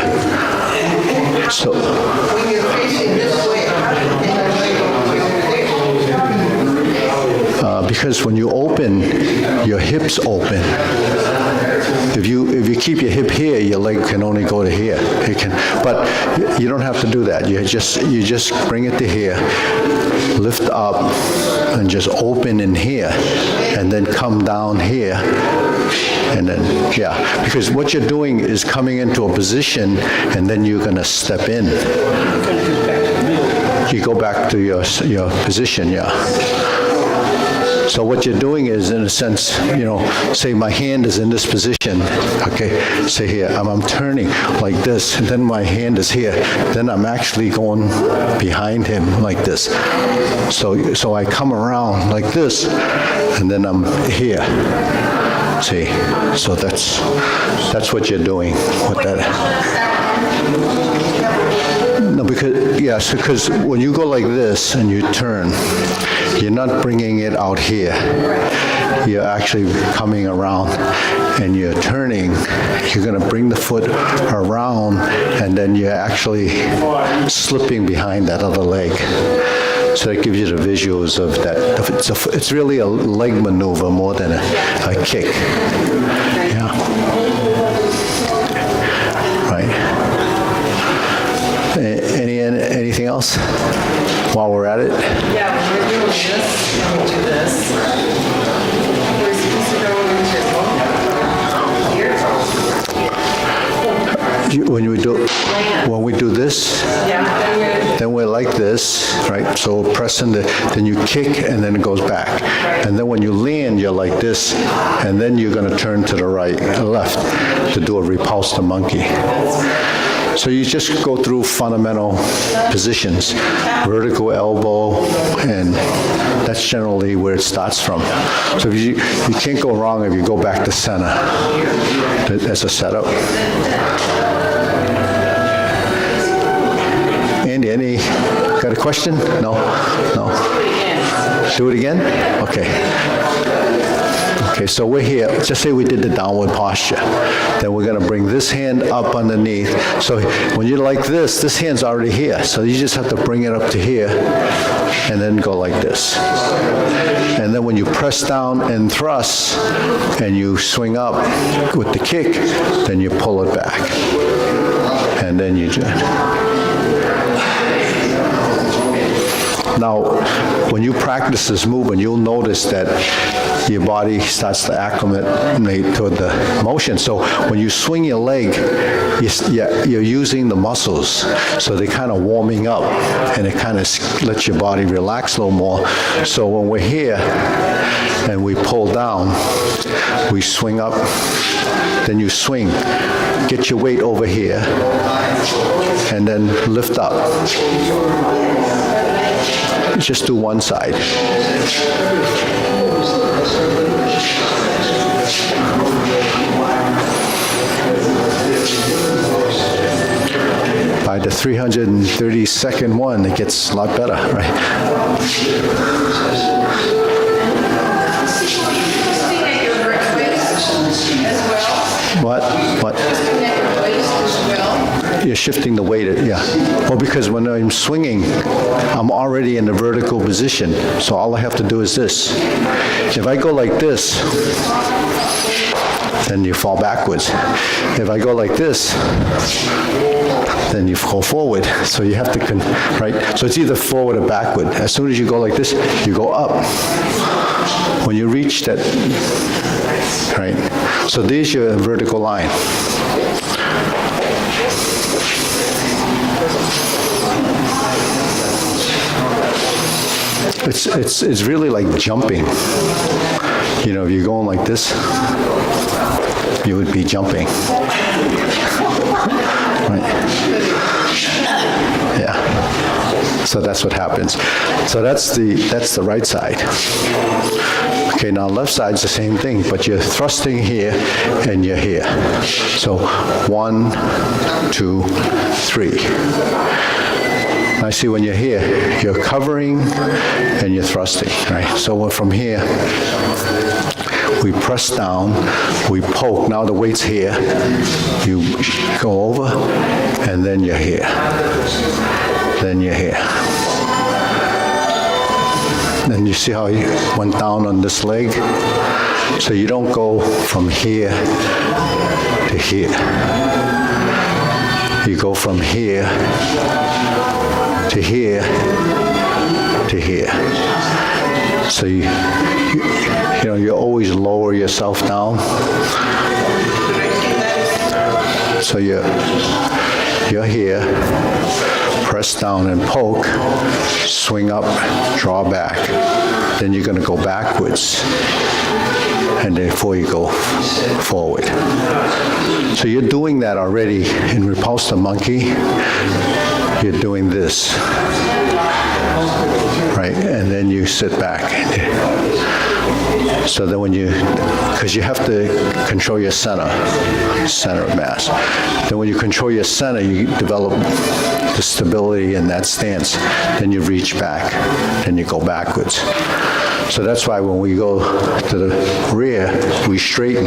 So When you're facing this way, because when you open, your hips open. if you keep your hip here, your leg can only go to here. It can, but you don't have to do that. You just bring it to here, lift up, and just open in here, and then come down here, and then, yeah. Because what you're doing is coming into a position, and then you're gonna step in. You go back to your position, yeah. So what you're doing is, in a sense, say my hand is in this position, okay? Say here, I'm turning like this, and then my hand is here. Then I'm actually going behind him like this. So I come around like this, and then I'm here. See? So that's what you're doing with that. No, because when you go like this and you turn, you're not bringing it out here. You're actually coming around and you're turning. You're going to bring the foot around, and then you're actually slipping behind that other leg. So it gives you the visuals of that. It's really a leg maneuver more than a kick. Yeah. Right. Anything else while we're at it? Yeah, when we're doing this, and we do this, we're supposed to go into here. When we do this, then we're like this, right? So pressing then you kick, and then it goes back. And then when you land, you're like this, and then you're going to turn to the right, left, to do a repulse the monkey. So you just go through fundamental positions, vertical elbow, and that's generally where it starts from. So you can't go wrong if you go back to center as a setup. Andy, got a question? No? Do it again? Okay. Okay, so we're here. Just say we did the downward posture. Then we're going to bring this hand up underneath. So when you're like this hand's already here. So you just have to bring it up to here and then go like this. And then when you press down and thrust and you swing up with the kick, then you pull it back. And then you just... Now, when you practice this movement, you'll notice that your body starts to acclimate toward the motion. So when you swing your leg, you're using the muscles. So they're kind of warming up, and it kind of lets your body relax a little more. So when we're here and we pull down, we swing up, then you swing. Get your weight over here, and then lift up. Just do one side. By the 332nd one, it gets a lot better, right? What? You're shifting the weight, yeah. Well, because when I'm swinging, I'm already in the vertical position, so all I have to do is this. If I go like this, then you fall backwards. If I go like this, then you go forward. So you have to, right? So it's either forward or backward. As soon as you go like this, you go up. When you reach that, right? So there's your vertical line. It's really like jumping. If you're going like this, you would be jumping. Right? Yeah. So that's what happens. So that's the right side. Okay, now left side's the same thing, but you're thrusting here and you're here. So 1, 2, 3. I see when you're here, you're covering and you're thrusting, right? So from here, we press down, we poke. Now the weight's here. You go over, and then you're here. Then you're here. Then you see how he went down on this leg? So you don't go from here to here. You go from here to here to here. So you always lower yourself down. So you're here, press down and poke, swing up, draw back. Then you're going to go backwards, and then before you go forward. So you're doing that already in Repulsed Monkey. You're doing this, right? And then you sit back. So then because you have to control your center of mass. Then when you control your center, you develop the stability in that stance. Then you reach back, then you go backwards. So that's why when we go to the rear, we straighten.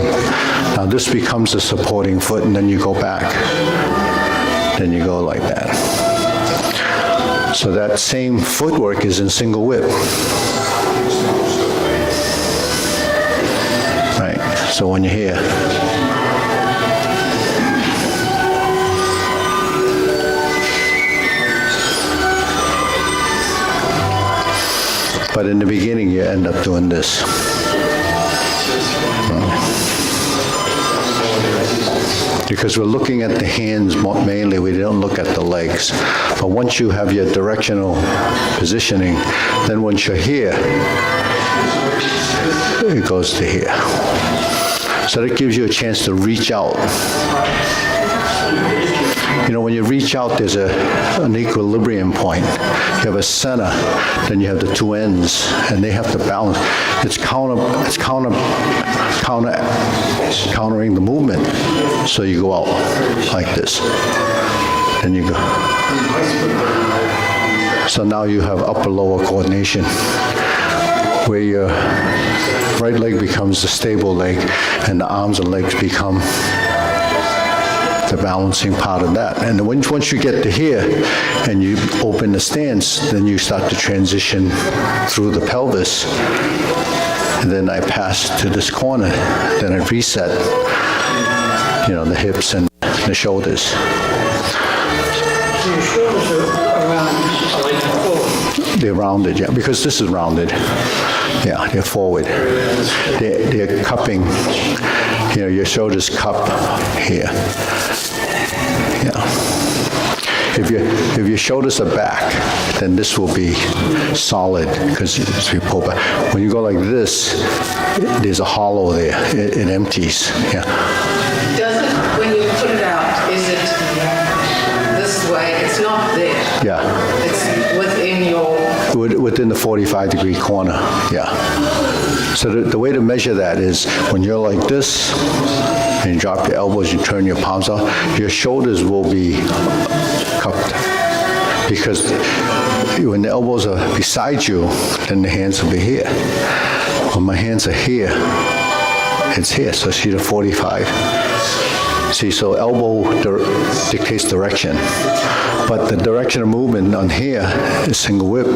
Now this becomes a supporting foot, and then you go back. Then you go like that. So that same footwork is in single whip. Right, so when you're here, but in the beginning you end up doing this. Because we're looking at the hands mainly, we don't look at the legs. But once you have your directional positioning, then once you're here, it goes to here. So that gives you a chance to reach out. When you reach out, there's an equilibrium point. You have a center, then you have the two ends, and they have to balance. It's countering the movement. So you go out like this, then you go. So now you have upper-lower coordination, where your right leg becomes the stable leg, and the arms and legs become the balancing part of that. And once you get to here and you open the stance, then you start to transition through the pelvis. And then I pass to this corner, then I reset, the hips and the shoulders. Your shoulders are around, like forward. They're rounded, yeah, because this is rounded. Yeah, they're forward. They're cupping. Your shoulders cup here. Yeah. If your shoulders are back, then this will be solid because you pull back. When you go like this, there's a hollow there. It empties. Yeah. Does it, when you put it out, is it this way? It's not there. Yeah. It's within your... Within the 45-degree corner, yeah. So the way to measure that is when you're like this, and you drop your elbows, you turn your palms out, your shoulders will be cupped. Because when the elbows are beside you, then the hands will be here. When my hands are here, it's here, so see the 45. See, so elbow dictates direction. But the direction of movement on here, the single whip,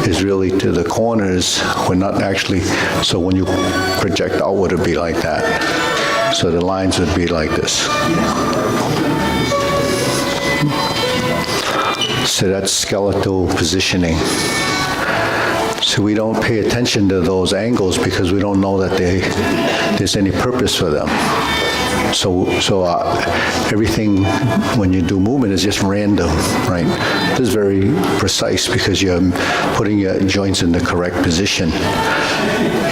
is really to the corners. We're not actually, so when you project outward, it'd be like that. So the lines would be like this. So that's skeletal positioning. So we don't pay attention to those angles because we don't know that there's any purpose for them. So everything when you do movement is just random, right? This is very precise because you're putting your joints in the correct position.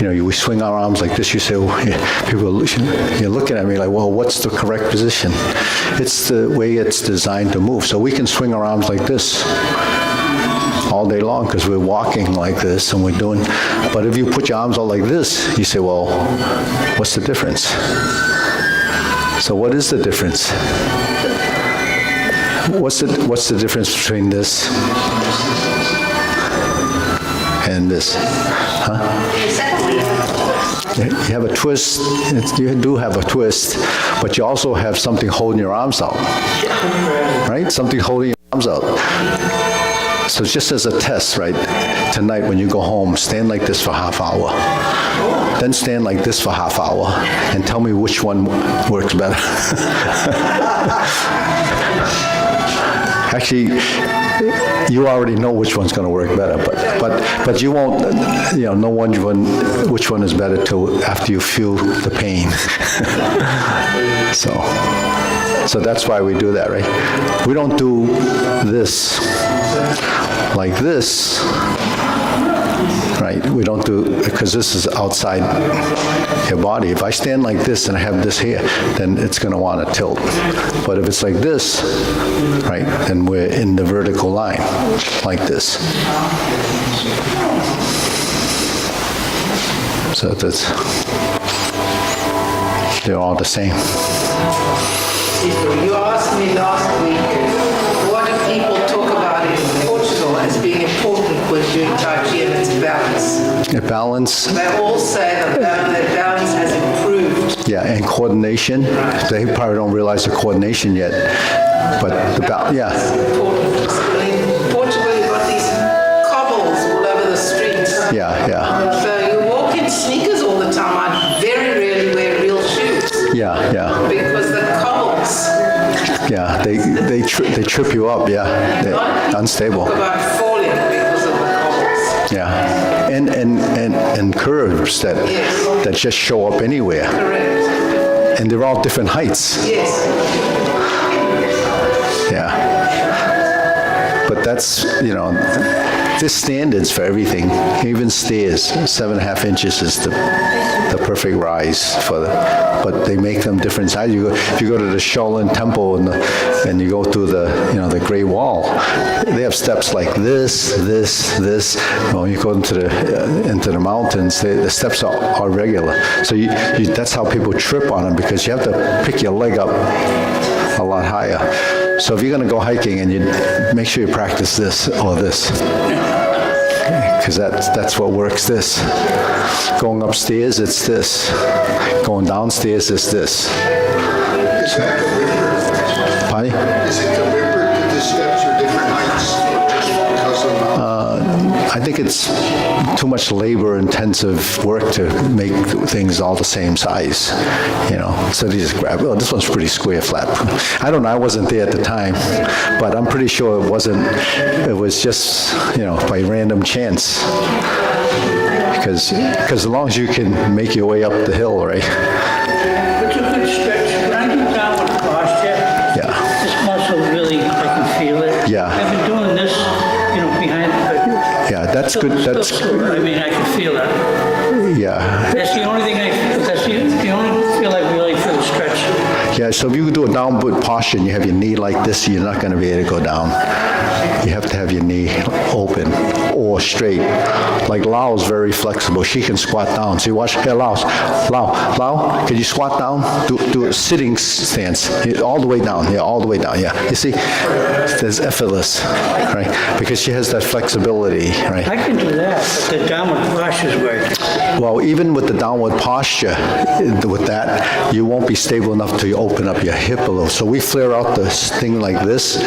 We swing our arms like this. You say, you're looking at me like, well, what's the correct position? It's the way it's designed to move. So we can swing our arms like this all day long because we're walking like this and we're doing, but if you put your arms out like this, you say, well, what's the difference? So what is the difference? What's the difference between this and this? Huh? You have a twist. You do have a twist, but you also have something holding your arms out, right? Something holding your arms out. So just as a test, right? tonight when you go home, stand like this for half hour. Then stand like this for half hour and tell me which one works better. Actually, you already know which one's going to work better, but you won't, know which one is better till after you feel the pain. So that's why we do that, right? We don't do this like this, right? We don't do, because this is outside your body. If I stand like this and I have this here, then it's going to want to tilt. But if it's like this, right, then we're in the vertical line, like this. So they're all the same. You asked me last week, what do people talk about in Portugal as being important when doing Tai Chi, and it's balance. A balance. They all say that balance has improved. Yeah, and coordination. They probably don't realize the coordination yet, but the balance, yeah. In Portugal, you've got these cobbles all over the streets. Yeah. So you walk in sneakers all the time. I very rarely wear real shoes. Yeah. Because the cobbles. Yeah, they trip you up, yeah. They're unstable. Talk about falling because of the cobbles. Yeah. And curves that just show up anywhere. Correct. And they're all different heights. Yes. Yeah. But that's, there's standards for everything. Even stairs, 7.5 inches is the perfect rise for but they make them different sizes. If you go to the Shaolin Temple and you go through the Great Wall, they have steps like this. When you go into the mountains, the steps are regular. So that's how people trip on them, because you have to pick your leg up a lot higher. So if you're going to go hiking, and you make sure you practice this or this, because that's what works. This going upstairs, it's this. Going downstairs, it's this. Is that deliberate? Pardon? Is it deliberate that the steps are different heights just because of mountains? I think it's too much labor-intensive work to make things all the same size, So they just grab, this one's pretty square, flat. I don't know, I wasn't there at the time, but I'm pretty sure it was just, by random chance. Because as long as you can make your way up the hill, right? But you could stretch, when I do downward posture, Yeah. this muscle really, I can feel it. Yeah. I've been doing this, behind, but Yeah, that's good, I mean, I can feel it. yeah. That's the only thing that's the only feel I really feel stretch. Yeah, so if you do a downward posture and you have your knee like this, you're not going to be able to go down. You have to have your knee open or straight. Like Lao's very flexible. She can squat down. See, watch. Hey, Lao, can you squat down? Do a sitting stance. All the way down. Yeah, all the way down. Yeah. You see, it's effortless, right? Because she has that flexibility, right? I can do that, but the downward posture's work. Well, even with the downward posture, with that, you won't be stable enough to open up your hip a little. So we flare out this thing like this.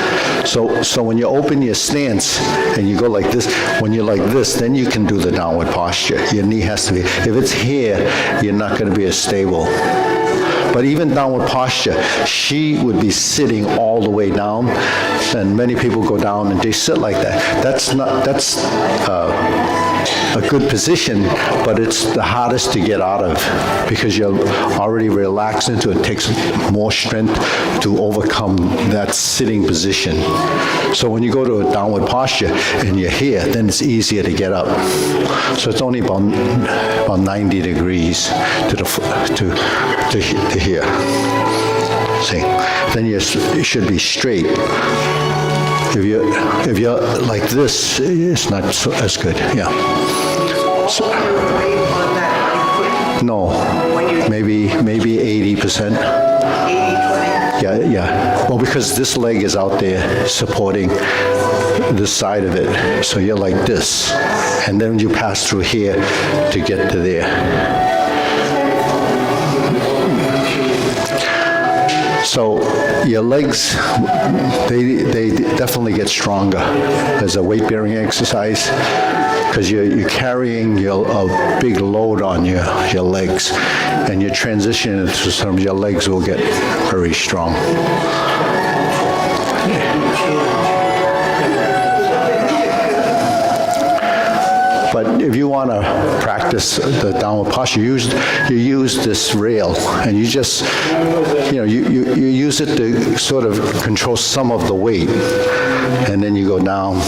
So when you open your stance and you go like this, when you're like this, then you can do the downward posture. Your knee has to be, if it's here, you're not going to be as stable. But even downward posture, she would be sitting all the way down, and many people go down and they sit like that. That's a good position, but it's the hardest to get out of because you're already relaxed into it. It takes more strength to overcome that sitting position. So when you go to a downward posture and you're here, then it's easier to get up. So it's only about 90 degrees to here. See, then you should be straight. If you're like this, it's not as good. Yeah. So all your weight on that right No, maybe 80%. 80-20? Yeah. Well, because this leg is out there supporting this side of it, so you're like this, and then you pass through here to get to there. So your legs, they definitely get stronger as a weight-bearing exercise because you're carrying a big load on your legs, and you're transitioning to some, your legs will get very strong. But if you want to practice the downward posture, you use this rail, and you just, you use it to sort of control some of the weight, and then you go down,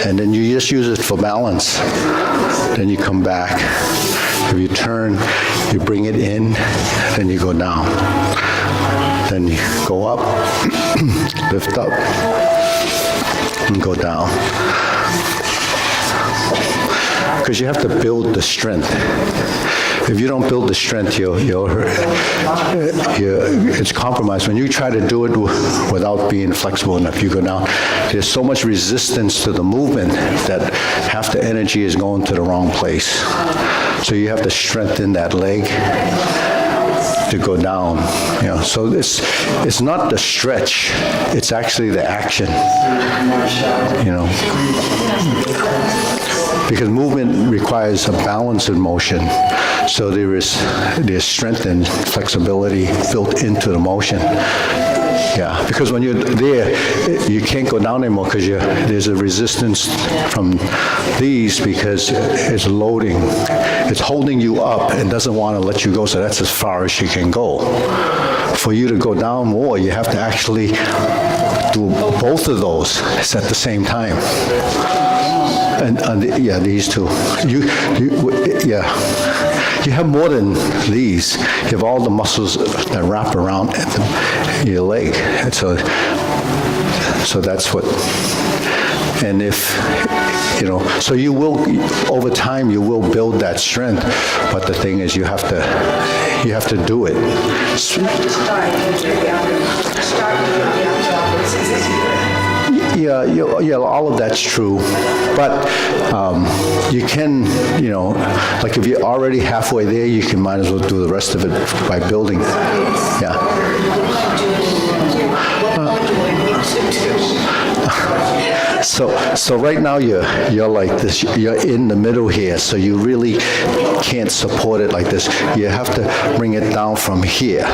and then you just use it for balance. Then you come back. If you turn, you bring it in, then you go down. Then you go up, lift up, and go down. Because you have to build the strength. If you don't build the strength, it's compromised. When you try to do it without being flexible enough, you go down. There's so much resistance to the movement that half the energy is going to the wrong place. So you have to strengthen that leg to go down. So it's not the stretch, it's actually the action. Because movement requires a balance in motion. So there's strength and flexibility built into the motion. Yeah, because when you're there, you can't go down anymore because there's a resistance from these because it's loading. It's holding you up and doesn't want to let you go, so that's as far as you can go. For you to go down more, you have to actually do both of those at the same time. And these two. You have more than these. You have all the muscles that wrap around your leg. And so that's what, and if, so you will, over time, you will build that strength, but the thing is you have to do it. Yeah, all of that's true, but you can, like if you're already halfway there, you can might as well do the rest of it by building. Yeah. So right now you're like this. You're in the middle here, so you really can't support it like this. You have to bring it down from here.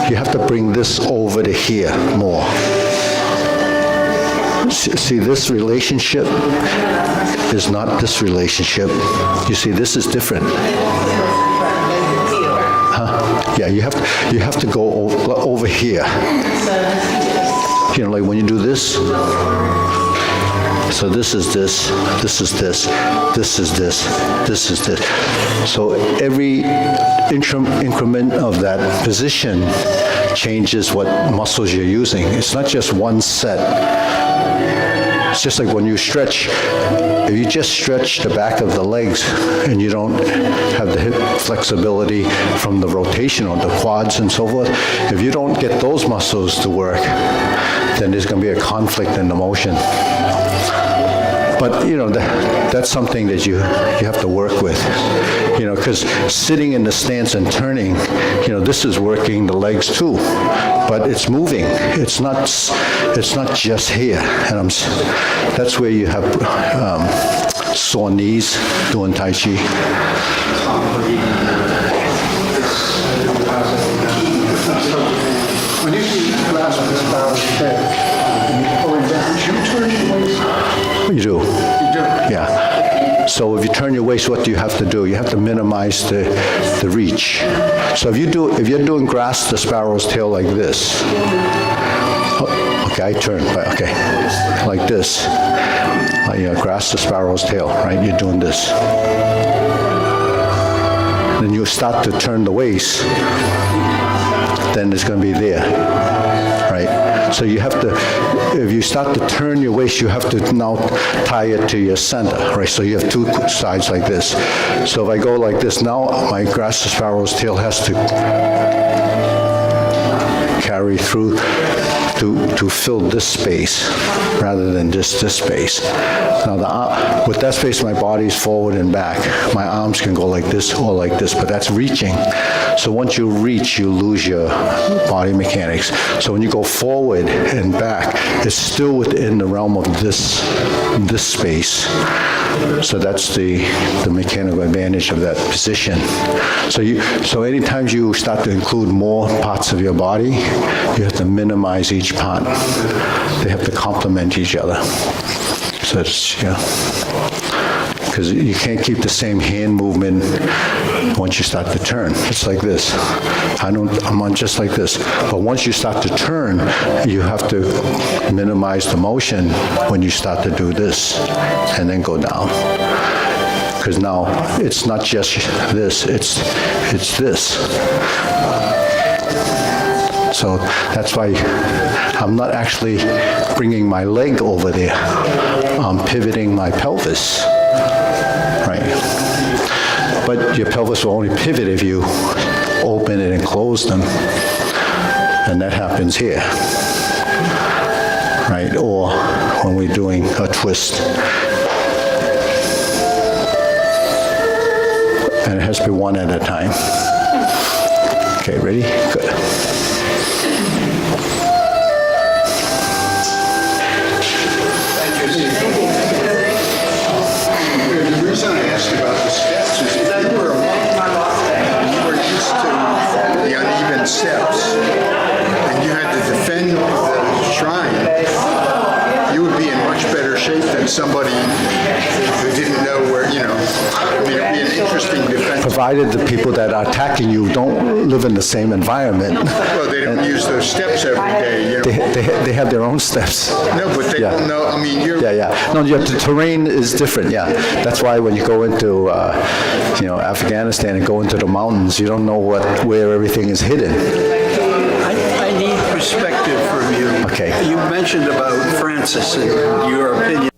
You have to bring this over to here more. See, this relationship is not this relationship. You see, this is different. Huh? Yeah, you have to go over here. Like when you do this. So this is this, this is this, this is this, this is this. So every increment of that position changes what muscles you're using. It's not just one set. It's just like when you stretch, if you just stretch the back of the legs and you don't have the hip flexibility from the rotation on the quads and so forth, if you don't get those muscles to work, then there's going to be a conflict in the motion. But, that's something that you have to work with, because sitting in the stance and turning, this is working the legs too, but it's moving. It's not just here. And that's where you have sore knees doing Tai Chi. When you do grasp this balance head, and you pull it down, you turn your waist. You do. You do. Yeah. So if you turn your waist, what do you have to do? You have to minimize the reach. So if you're doing grasp the sparrow's tail like this, okay, I turn, okay, like this, grasp the sparrow's tail, right? You're doing this. Then you start to turn the waist, then it's going to be there, right? So you have to, if you start to turn your waist, you have to now tie it to your center, right? So you have two sides like this. So if I go like this, now my grasp the sparrow's tail has to carry through to fill this space. rather than just this space. Now, with that space, my body's forward and back. My arms can go like this or like this, but that's reaching. So once you reach, you lose your body mechanics. So when you go forward and back, it's still within the realm of this space. So that's the mechanical advantage of that position. So anytime you start to include more parts of your body, you have to minimize each part. They have to complement each other. So it's, because you can't keep the same hand movement once you start to turn. It's like this. I'm on just like this. But once you start to turn, you have to minimize the motion when you start to do this and then go down. Because now it's not just this, it's this. So that's why I'm not actually bringing my leg over there. I'm pivoting my pelvis, right? But your pelvis will only pivot if you open it and close them. And that happens here, right? Or when we're doing a twist. And it has to be one at a time. Okay, ready? Good. The reason I asked about the steps is if you were a monk, and you were used to the uneven steps, and you had to defend the shrine, you would be in much better shape than somebody who didn't know where, I mean, it'd be an interesting defense. Provided the people that are attacking you don't live in the same environment. Well, they don't use those steps every day, They have their own steps. No, but they don't know, I mean, you're... Yeah. No, the terrain is different, yeah. That's why when you go into, Afghanistan and go into the mountains, you don't know where everything is hidden. I need perspective from you. Okay. You mentioned about Francis and your opinion